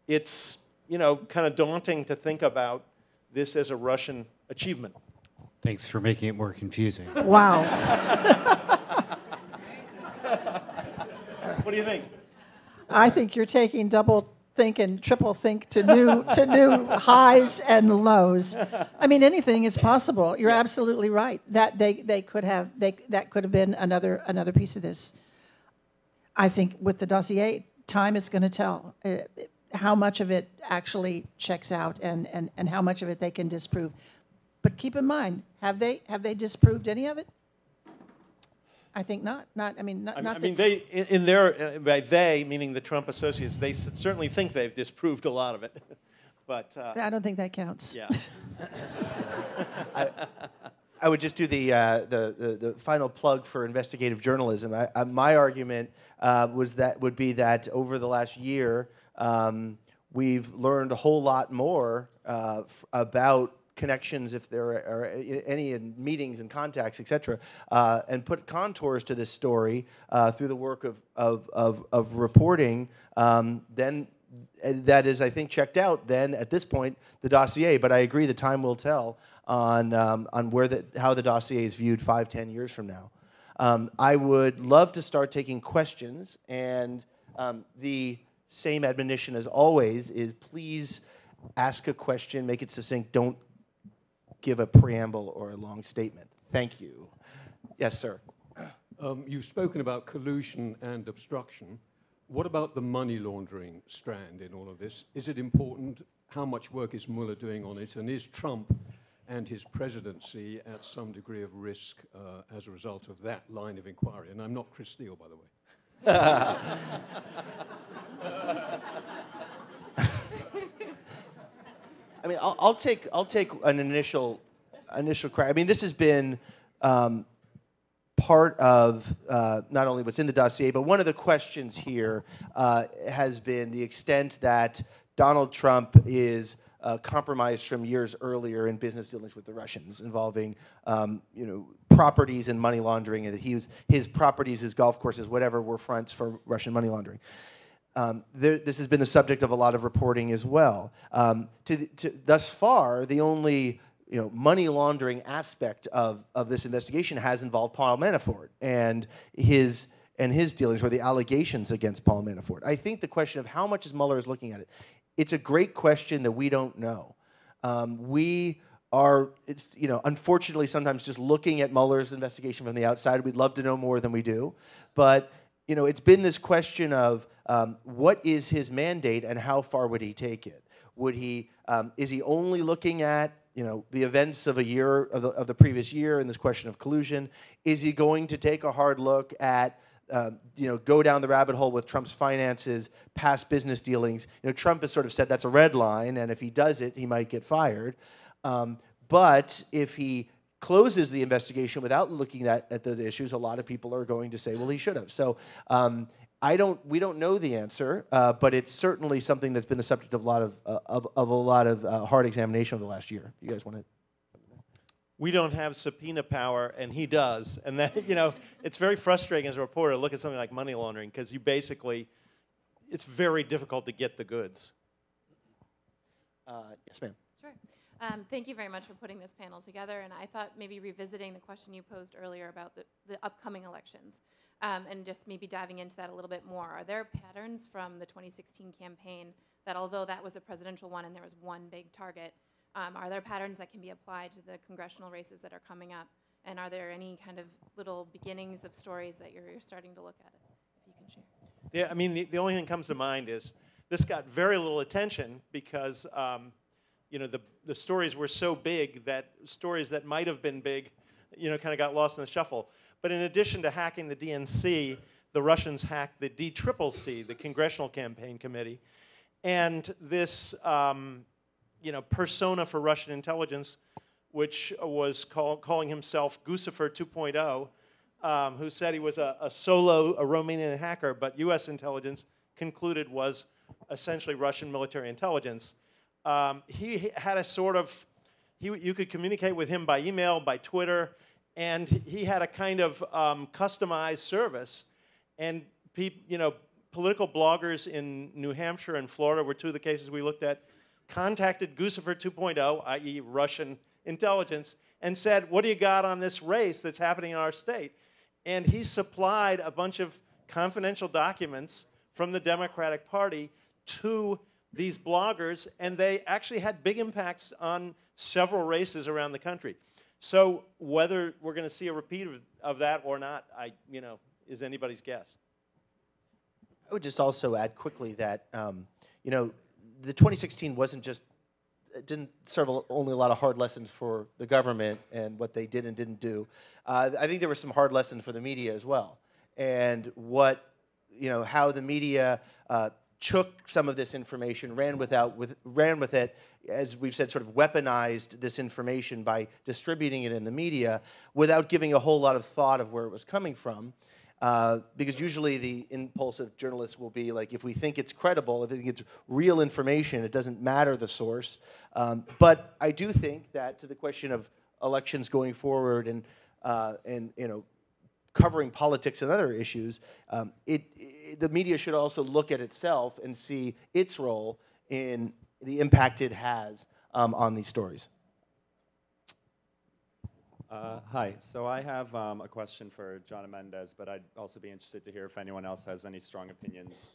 it's, you know, kind of daunting to think about this as a Russian achievement. Thanks for making it more confusing. Wow. What do you think? I think you're taking double think and triple think to new highs and lows. I mean, anything is possible. You're absolutely right. That that could have been another piece of this. I think with the dossier, time is going to tell how much of it actually checks out and how much of it they can disprove. But keep in mind, have they disproved any of it? I think not. I mean, they, in their, by they, meaning the Trump associates, they certainly think they've disproved a lot of it. But I don't think that counts. Yeah. I would just do the final plug for investigative journalism. My argument would be that over the last year, we've learned a whole lot more about connections, if there are any, in meetings and contacts, et cetera, and put contours to this story through the work of reporting, then that is, I think, checked out then at this point, the dossier. But I agree, the time will tell on how the dossier is viewed 5-10 years from now. I would love to start taking questions, and the same admonition as always is please ask a question, make it succinct, don't give a preamble or a long statement. Thank you. Yes, sir. You've spoken about collusion and obstruction. What about the money laundering strand in all of this? Is it important? How much work is Mueller doing on it? And is Trump and his presidency at some degree of risk as a result of that line of inquiry? And I'm not Chris Steele, by the way. I mean, I'll take an initial crack. I mean, this has been part of not only what's in the dossier, but one of the questions here has been the extent that Donald Trump is compromised from years earlier in business dealings with the Russians involving properties and money laundering, and that his properties, his golf courses, whatever, were fronts for Russian money laundering. This has been the subject of a lot of reporting as well. Thus far, the only money laundering aspect of this investigation has involved Paul Manafort and his dealings, or the allegations against Paul Manafort. I think the question of how much Mueller is looking at it, it's a great question that we don't know. We are, unfortunately sometimes just looking at Mueller's investigation from the outside. We'd love to know more than we do, but it's been this question of what is his mandate and how far would he take it? Would he? Is he only looking at the events of a year of the previous year and this question of collusion? Is he going to take a hard look at go down the rabbit hole with Trump's finances, past business dealings? Trump has sort of said that's a red line, and if he does it, he might get fired. But if he closes the investigation without looking at the issues, a lot of people are going to say, well, he should have. So we don't know the answer, but it's certainly something that's been the subject of a lot of hard examination over the last year. You guys want to? we don't have subpoena power and he does. And that, you know, it's very frustrating as a reporter to look at something like money laundering because you basically, it's very difficult to get the goods. Yes, ma'am. Sure. Thank you very much for putting this panel together. And I thought maybe revisiting the question you posed earlier about the upcoming elections and just maybe diving into that a little bit more. Are there patterns from the 2016 campaign that although that was a presidential one and there was one big target, are there patterns that can be applied to the congressional races that are coming up? And are there any kind of little beginnings of stories that you're starting to look at it, if you can share? Yeah, I mean, the only thing that comes to mind is this got very little attention because you know, the stories were so big that stories that might have been big, you know, kind of got lost in the shuffle. But in addition to hacking the DNC, the Russians hacked the DCCC, the Congressional Campaign Committee, and this you know, persona for Russian intelligence, which was calling himself Guccifer 2.0, who said he was a Romanian hacker, but U.S. intelligence concluded was essentially Russian military intelligence. He had a sort of, you could communicate with him by email, by Twitter, and he had a kind of customized service. And you know, political bloggers in New Hampshire and Florida were two of the cases we looked at, contacted Guccifer 2.0, i.e. Russian intelligence, and said, what do you got on this race that's happening in our state? And he supplied a bunch of confidential documents from the Democratic Party to these bloggers, and they actually had big impacts on several races around the country. So whether we're going to see a repeat of that or not, you know, is anybody's guess. I would just also add quickly that, you know, the 2016 wasn't just, it didn't serve only a lot of hard lessons for the government and what they did and didn't do. I think there were some hard lessons for the media as well. And what, you know, how the media took some of this information, ran with it, as we've said, sort of weaponized this information by distributing it in the media without giving a whole lot of thought of where it was coming from. Because usually the impulse of journalists will be like, if we think it's credible, if we think it's real information, it doesn't matter the source. But I do think that to the question of elections going forward and you know, covering politics and other issues, the media should also look at itself and see its role in the impact it has on these stories. Hi. So I have a question for Jonna Mendez, but I'd also be interested to hear if anyone else has any strong opinions.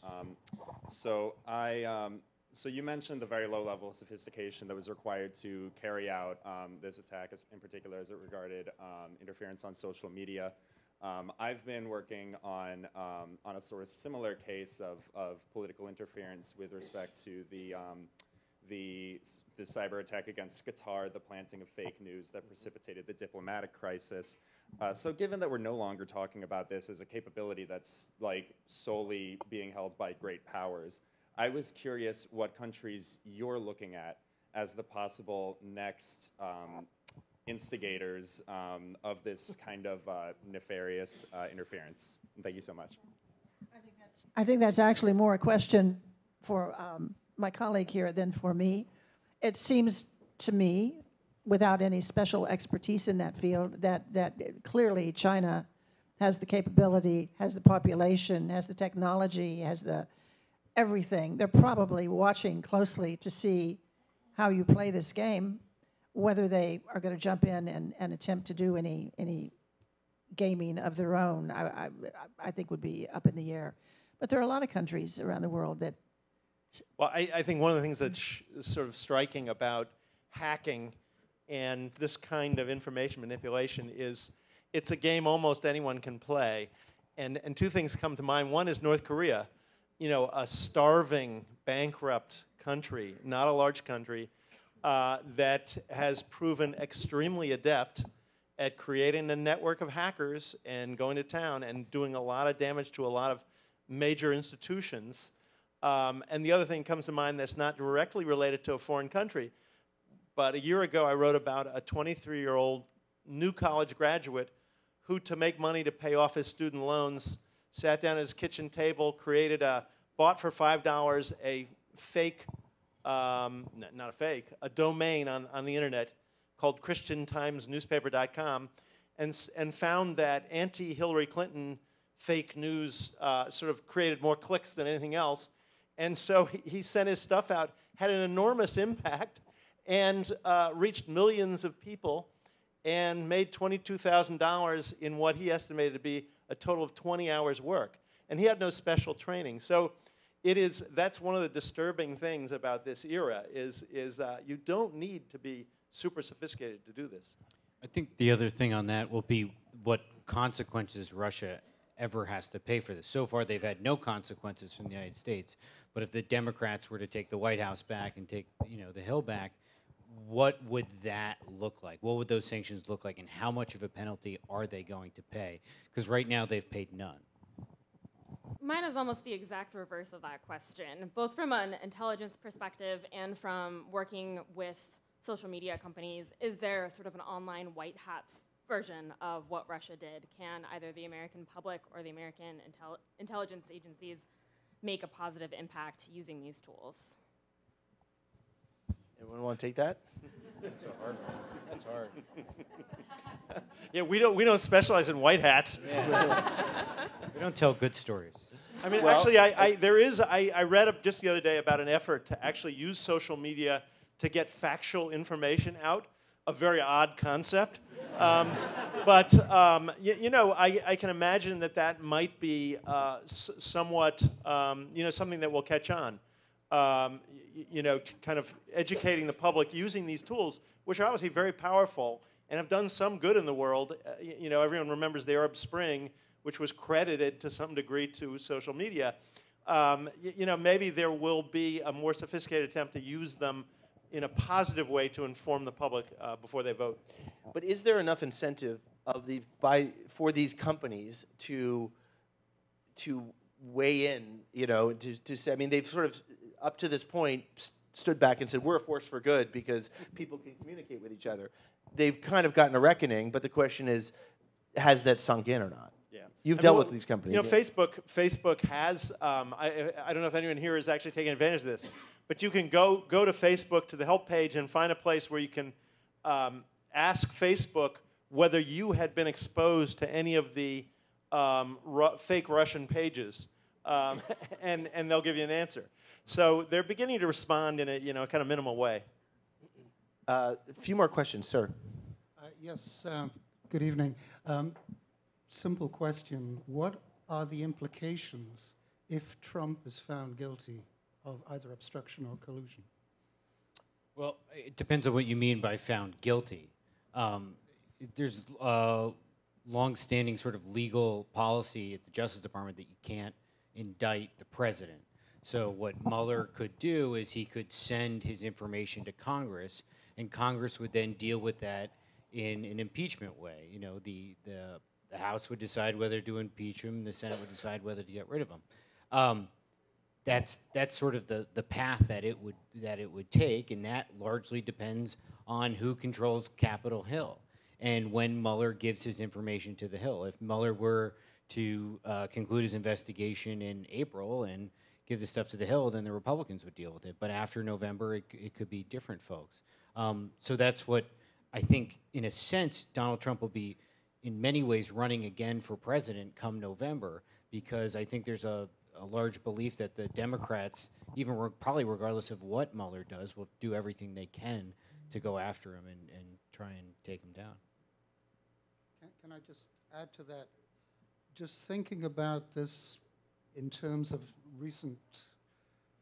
So you mentioned the very low level of sophistication that was required to carry out this attack, in particular as it regarded interference on social media. I've been working on a sort of similar case of political interference with respect to the cyber attack against Qatar, the planting of fake news that precipitated the diplomatic crisis. So given that we're no longer talking about this as a capability that's like solely being held by great powers, I was curious what countries you're looking at as the possible next instigators of this kind of nefarious interference. Thank you so much. I think that's actually more a question for my colleague here than for me. It seems to me, without any special expertise in that field, that clearly China has the capability, has the population, has the technology, has the everything. They're probably watching closely to see how you play this game, whether they are going to jump in and attempt to do any gaming of their own, I think would be up in the air. But there are a lot of countries around the world that... Well, I think one of the things that's sort of striking about hacking and this kind of information manipulation is it's a game almost anyone can play. And two things come to mind. One is North Korea, you know, a starving, bankrupt country, not a large country, that has proven extremely adept at creating a network of hackers and going to town and doing a lot of damage to a lot of major institutions. And the other thing comes to mind that's not directly related to a foreign country. But a year ago, I wrote about a 23-year-old new college graduate who, to make money to pay off his student loans, sat down at his kitchen table, bought for $5 a fake, not a fake, a domain on the internet called ChristianTimesNewspaper.com and found that anti-Hillary Clinton fake news sort of created more clicks than anything else. And so he sent his stuff out, had an enormous impact, and reached millions of people, and made $22,000 in what he estimated to be a total of 20 hours work. And he had no special training. So that's one of the disturbing things about this era is you don't need to be super sophisticated to do this. I think the other thing on that will be what consequences Russia ever has to pay for this. So far, they've had no consequences from the United States. But if the Democrats were to take the White House back and take, the Hill back, what would that look like? What would those sanctions look like, and how much of a penalty are they going to pay? Because right now they've paid none. Mine is almost the exact reverse of that question, both from an intelligence perspective and from working with social media companies. Is there sort of an online white hats version of what Russia did? Can either the American public or the American intelligence agencies make a positive impact using these tools? Anyone want to take that? That's a hard one. That's hard. Yeah, we don't specialize in white hats. We don't tell good stories. I mean, actually, I read up just the other day about an effort to actually use social media to get factual information out. A very odd concept. But I can imagine that might be somewhat, something that will catch on. Kind of educating the public using these tools, which are obviously very powerful and have done some good in the world. Everyone remembers the Arab Spring, which was credited to some degree to social media. Maybe there will be a more sophisticated attempt to use them in a positive way to inform the public before they vote. But is there enough incentive for these companies to weigh in? To say, I mean, they've sort of up to this point stood back and said we're a force for good because people can communicate with each other. They've kind of gotten a reckoning, but the question is, has that sunk in or not? Yeah, you've dealt with these companies. Facebook has. I don't know if anyone here is actually taking advantage of this. But you can go to Facebook to the help page and find a place where you can ask Facebook whether you had been exposed to any of the fake Russian pages, and they'll give you an answer. So they're beginning to respond in a kind of minimal way. A few more questions, sir. Yes. Good evening. Simple question: what are the implications if Trump is found guilty of either obstruction or collusion? Well, it depends on what you mean by found guilty. There's long-standing sort of legal policy at the Justice Department that you can't indict the president. So what Mueller could do is he could send his information to Congress, and Congress would then deal with that in an impeachment way. The House would decide whether to impeach him, the Senate would decide whether to get rid of him. That's sort of the path that it would take, and that largely depends on who controls Capitol Hill and when Mueller gives his information to the Hill. If Mueller were to conclude his investigation in April and give the stuff to the Hill, then the Republicans would deal with it. But after November, it could be different folks. So that's what I think, in a sense, Donald Trump will be, in many ways, running again for president come November, because I think there's a large belief that the Democrats, even probably regardless of what Mueller does, will do everything they can to go after him and try and take him down. Can I just add to that? Just thinking about this in terms of recent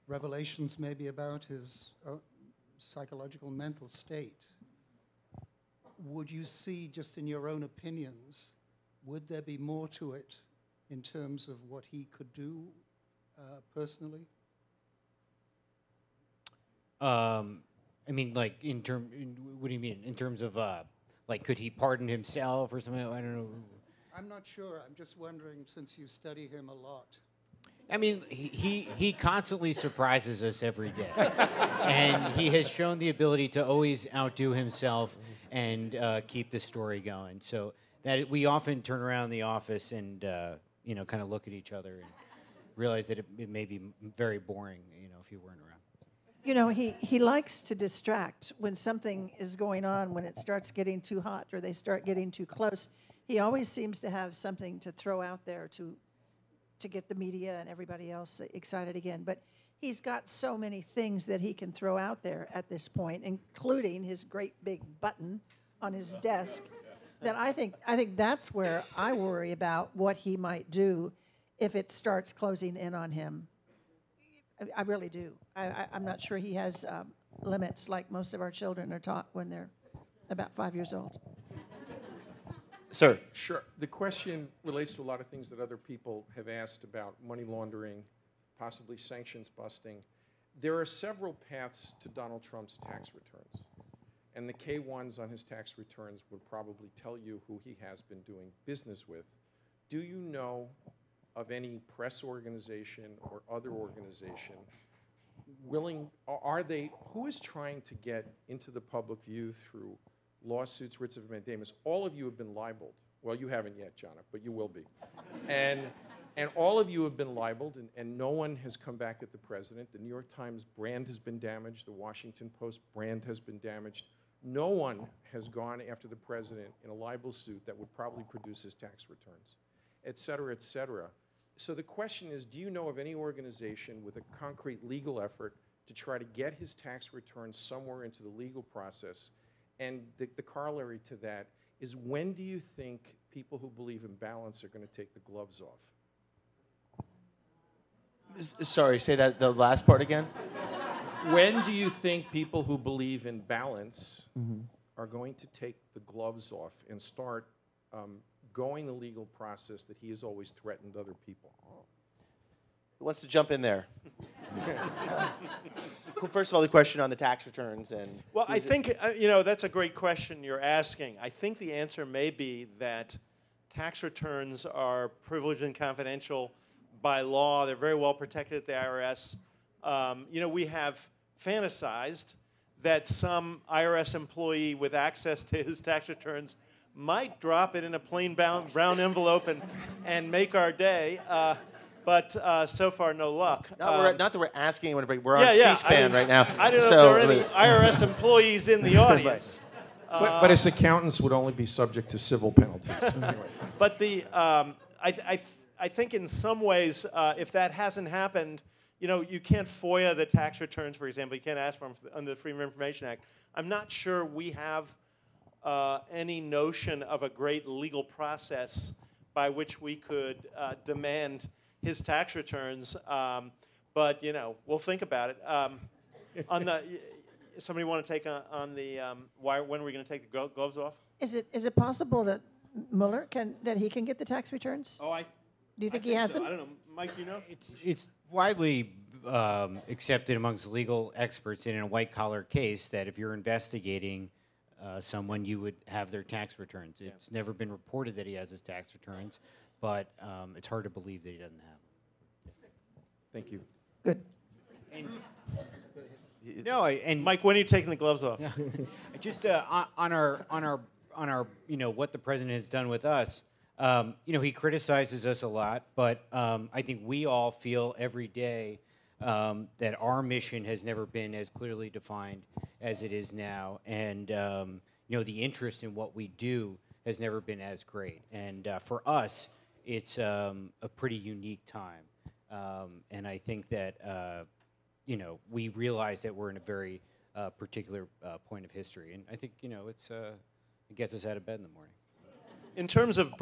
revelations maybe about his psychological mental state, would you see, just in your own opinions, would there be more to it in terms of what he could do personally? I mean, like, what do you mean? In terms of, like, could he pardon himself or something? I don't know. I'm not sure. I'm just wondering, since you study him a lot. I mean, he constantly surprises us every day. And he has shown the ability to always outdo himself and keep the story going. So that we often turn around the office and, kind of look at each other and realize that it may be very boring, if you weren't around. You know, he likes to distract when something is going on, when it starts getting too hot or they start getting too close. He always seems to have something to throw out there to get the media and everybody else excited again. But he's got so many things that he can throw out there at this point, including his great big button on his desk, that I think that's where I worry about what he might do if it starts closing in on him. I really do. I'm not sure he has limits like most of our children are taught when they're about 5 years old. Sir. Sure. The question relates to a lot of things that other people have asked about money laundering, possibly sanctions busting. There are several paths to Donald Trump's tax returns. And the K-1s on his tax returns would probably tell you who he has been doing business with. Do you know of any press organization or other organization who is trying to get into the public view through lawsuits, writs of mandamus? All of you have been libeled. Well, you haven't yet, Jonna, but you will be. And all of you have been libeled, and no one has come back at the president. The New York Times brand has been damaged. The Washington Post brand has been damaged. No one has gone after the president in a libel suit that would probably produce his tax returns, et cetera, et cetera. So the question is, do you know of any organization with a concrete legal effort to try to get his tax returns somewhere into the legal process? And the corollary to that is, when do you think people who believe in balance are going to take the gloves off? Sorry, say that the last part again. When do you think people who believe in balance are going to take the gloves off and start going the legal process that he has always threatened other people? Who wants to jump in there? First of all, the question on the tax returns and. Well, I think that's a great question you're asking. I think the answer may be that tax returns are privileged and confidential by law. They're very well protected at the IRS. We have fantasized that some IRS employee with access to his tax returns might drop it in a plain brown envelope and make our day. But so far, no luck. Not that we're asking anyone, but we're on C-SPAN right now. I don't know if there are any IRS employees in the audience. But as accountants would only be subject to civil penalties. Anyway. But I think in some ways, if that hasn't happened, you can't FOIA the tax returns, for example. You can't ask for them under the Freedom of Information Act. I'm not sure we have any notion of a great legal process by which we could demand his tax returns, but we'll think about it. Somebody want to take on the when are we going to take the gloves off? Is it possible that Mueller can get the tax returns? Do you think he has them? I don't know, Mike. Do you know? It's widely accepted amongst legal experts in a white-collar case that if you're investigating someone, you would have their tax returns. Yeah. It's never been reported that he has his tax returns, but it's hard to believe that he doesn't have them. Thank you. Good. And Mike, when are you taking the gloves off? Just on our what the president has done with us. He criticizes us a lot, but I think we all feel every day that our mission has never been as clearly defined as it is now, and the interest in what we do has never been as great. And for us, it's a pretty unique time, and I think that we realize that we're in a very particular point of history, and I think it gets us out of bed in the morning. In terms of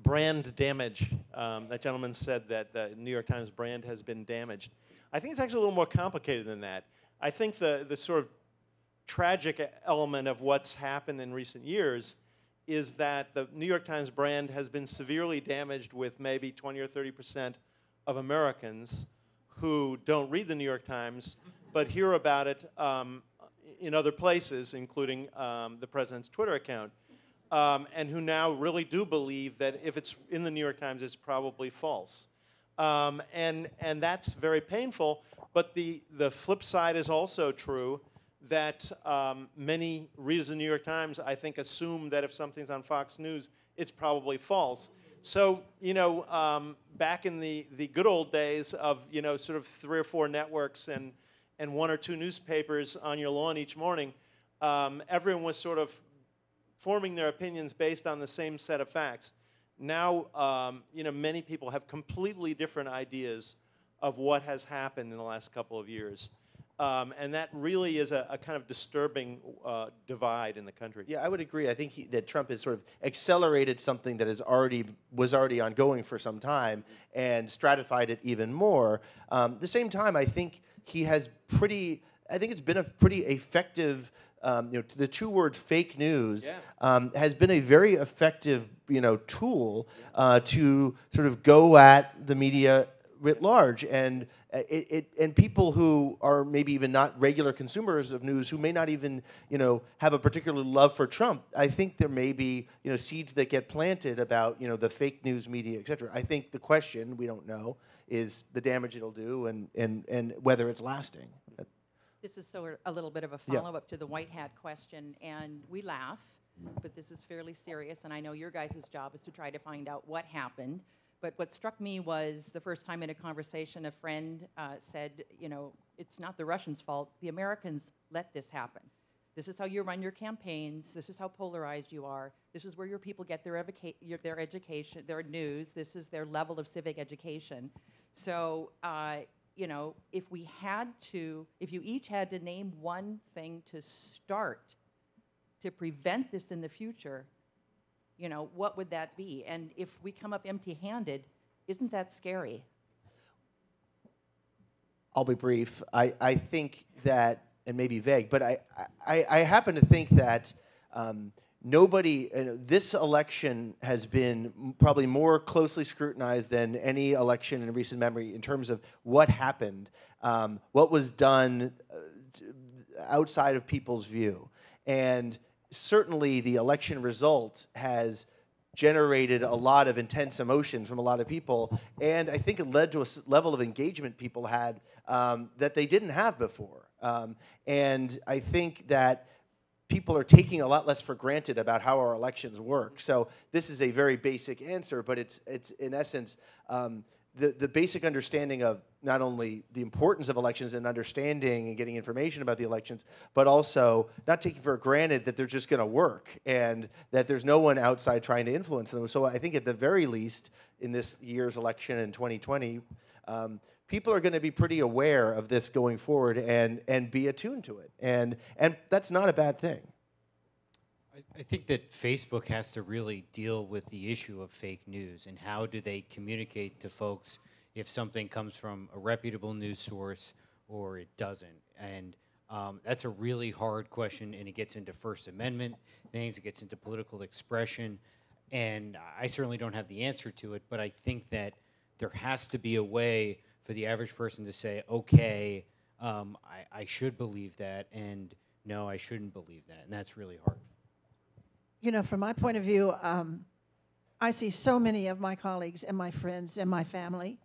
brand damage, that gentleman said that the New York Times brand has been damaged. I think it's actually a little more complicated than that. I think the sort of tragic element of what's happened in recent years is that the New York Times brand has been severely damaged with maybe 20 or 30% of Americans who don't read the New York Times but hear about it in other places, including the president's Twitter account. And who now really do believe that if it's in the New York Times, it's probably false. And that's very painful. But the flip side is also true, that many readers of the New York Times, I think, assume that if something's on Fox News, it's probably false. So, back in the good old days of, sort of 3 or 4 networks and and one or two newspapers on your lawn each morning, everyone was sort of forming their opinions based on the same set of facts. Now, many people have completely different ideas of what has happened in the last couple of years. And that really is a kind of disturbing divide in the country. Yeah, I would agree. I think that Trump has sort of accelerated something that was already ongoing for some time and stratified it even more. At the same time, I think it's been a pretty effective, the two words "fake news" has been a very effective, tool to sort of go at the media writ large, and people who are maybe even not regular consumers of news, who may not even have a particular love for Trump. I think there may be seeds that get planted about the fake news media, et cetera. I think the question, we don't know, is the damage it'll do and whether it's lasting. This is a little bit of a follow-up to the white hat question, and we laugh, but this is fairly serious, and I know your guys' job is to try to find out what happened. But what struck me was the first time in a conversation, a friend said, it's not the Russians' fault. The Americans let this happen. This is how you run your campaigns. This is how polarized you are. This is where your people get their education, their news. This is their level of civic education. So, if you each had to name one thing to start to prevent this in the future, what would that be? And if we come up empty-handed, isn't that scary? I'll be brief. I think that, and maybe vague, but I happen to think that this election has been probably more closely scrutinized than any election in recent memory in terms of what happened, what was done outside of people's view. And certainly the election result has generated a lot of intense emotions from a lot of people, and I think it led to a level of engagement people had that they didn't have before. And I think that people are taking a lot less for granted about how our elections work. So this is a very basic answer, but it's in essence the basic understanding of not only the importance of elections and understanding and getting information about the elections, but also not taking for granted that they're just going to work and that there's no one outside trying to influence them. So I think at the very least in this year's election in 2020, people are going to be pretty aware of this going forward and be attuned to it. And that's not a bad thing. I think that Facebook has to really deal with the issue of fake news and how do they communicate to folks if something comes from a reputable news source or it doesn't. And that's a really hard question, and it gets into First Amendment things, it gets into political expression, and I certainly don't have the answer to it, but I think that there has to be a way for the average person to say, okay, I should believe that, and no, I shouldn't believe that, and that's really hard. From my point of view, I see so many of my colleagues and my friends and my family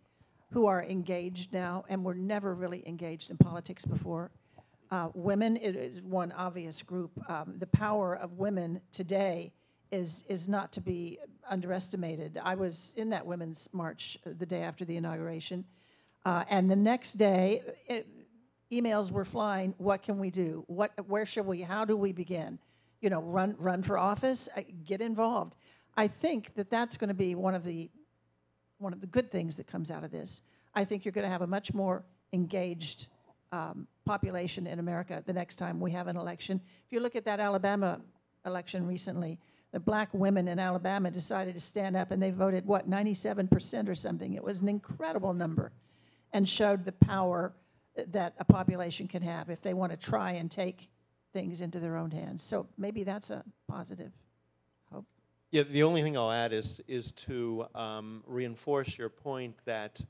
who are engaged now and were never really engaged in politics before. Women is one obvious group. The power of women today is not to be underestimated. I was in that women's march the day after the inauguration, and the next day, emails were flying. What can we do? Where should we? How do we begin? Run for office, get involved. I think that that's going to be one of the good things that comes out of this. I think you're going to have a much more engaged population in America the next time we have an election. If you look at that Alabama election recently, the black women in Alabama decided to stand up, and they voted, 97% or something. It was an incredible number, and showed the power that a population can have if they want to try and take things into their own hands. So maybe that's a positive hope. Yeah, the only thing I'll add is to reinforce your point that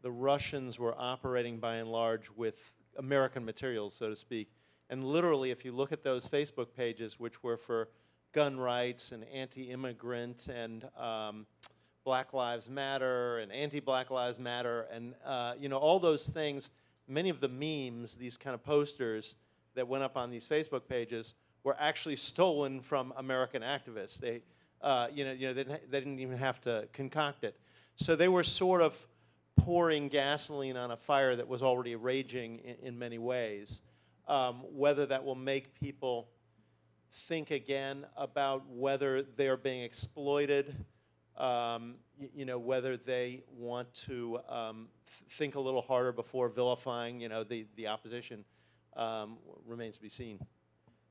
the Russians were operating by and large with American materials, so to speak. And literally, if you look at those Facebook pages, which were for gun rights and anti-immigrant and Black Lives Matter and anti-Black Lives Matter and all those things, many of the memes, these kind of posters that went up on these Facebook pages were actually stolen from American activists. They, they didn't even have to concoct it. So they were sort of pouring gasoline on a fire that was already raging in many ways. Whether that will make people think again about whether they're being exploited, you know, whether they want to think a little harder before vilifying, you know, the opposition, remains to be seen.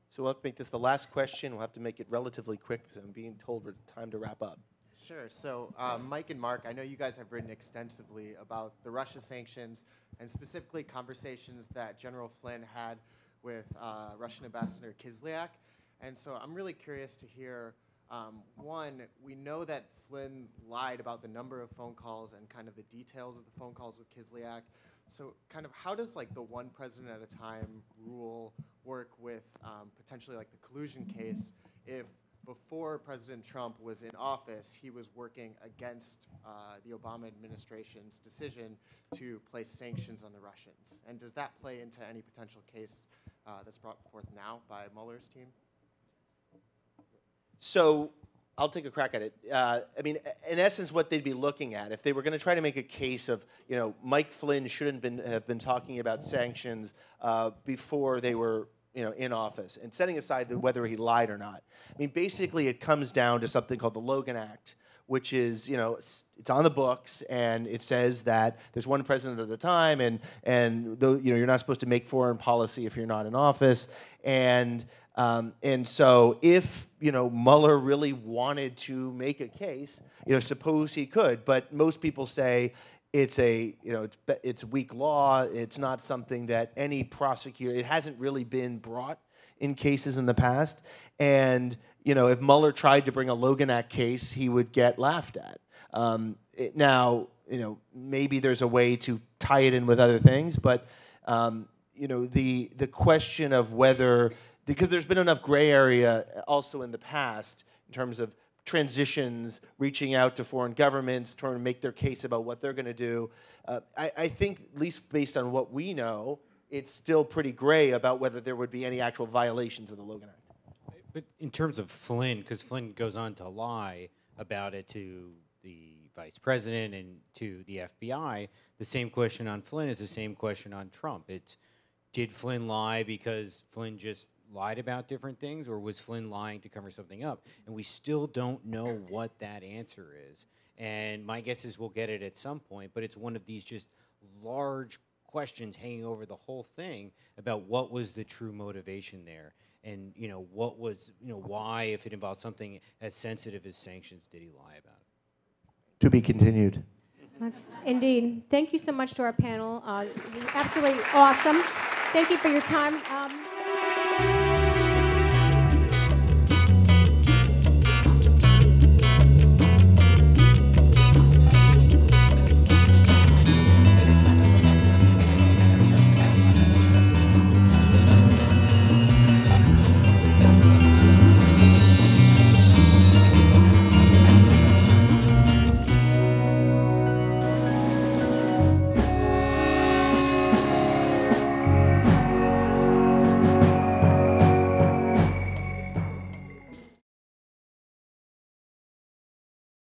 So we'll have to make this the last question. We'll have to make it relatively quick because I'm being told we're time to wrap up. Sure. So, Mike and Mark, I know you guys have written extensively about the Russia sanctions and specifically conversations that General Flynn had with Russian Ambassador Kislyak. And so I'm really curious to hear, one, we know that Flynn lied about the number of phone calls and kind of the details of the phone calls with Kislyak. So kind of how does like the one president at a time rule work with potentially like the collusion case if before President Trump was in office, he was working against the Obama administration's decision to place sanctions on the Russians? And does that play into any potential case that's brought forth now by Mueller's team? So I'll take a crack at it. I mean, in essence, what they'd be looking at, if they were going to try to make a case of, you know, Mike Flynn shouldn't have been talking about sanctions before they were, you know, in office, and setting aside whether he lied or not. I mean, basically, it comes down to something called the Logan Act, which is, you know, it's on the books, and it says that there's one president at a time, and though, you know, you're not supposed to make foreign policy if you're not in office, and so if, you know, Mueller really wanted to make a case, you know, suppose he could, but most people say it's a, you know, it's weak law. It's not something that any prosecutor, it hasn't really been brought in cases in the past. And, you know, if Mueller tried to bring a Logan Act case, he would get laughed at. Now, you know, maybe there's a way to tie it in with other things, but, you know, the question of whether, because there's been enough gray area also in the past in terms of transitions, reaching out to foreign governments, trying to make their case about what they're going to do. I think, at least based on what we know, it's still pretty gray about whether there would be any actual violations of the Logan Act. But in terms of Flynn, because Flynn goes on to lie about it to the vice president and to the FBI, the same question on Flynn is the same question on Trump. It's, did Flynn lie because Flynn just lied about different things, or was Flynn lying to cover something up? And we still don't know what that answer is. And my guess is we'll get it at some point, but it's one of these just large questions hanging over the whole thing about what was the true motivation there. And, you know, what was, you know, why, if it involved something as sensitive as sanctions, did he lie about it? To be continued. Indeed. Thank you so much to our panel. Absolutely awesome. Thank you for your time.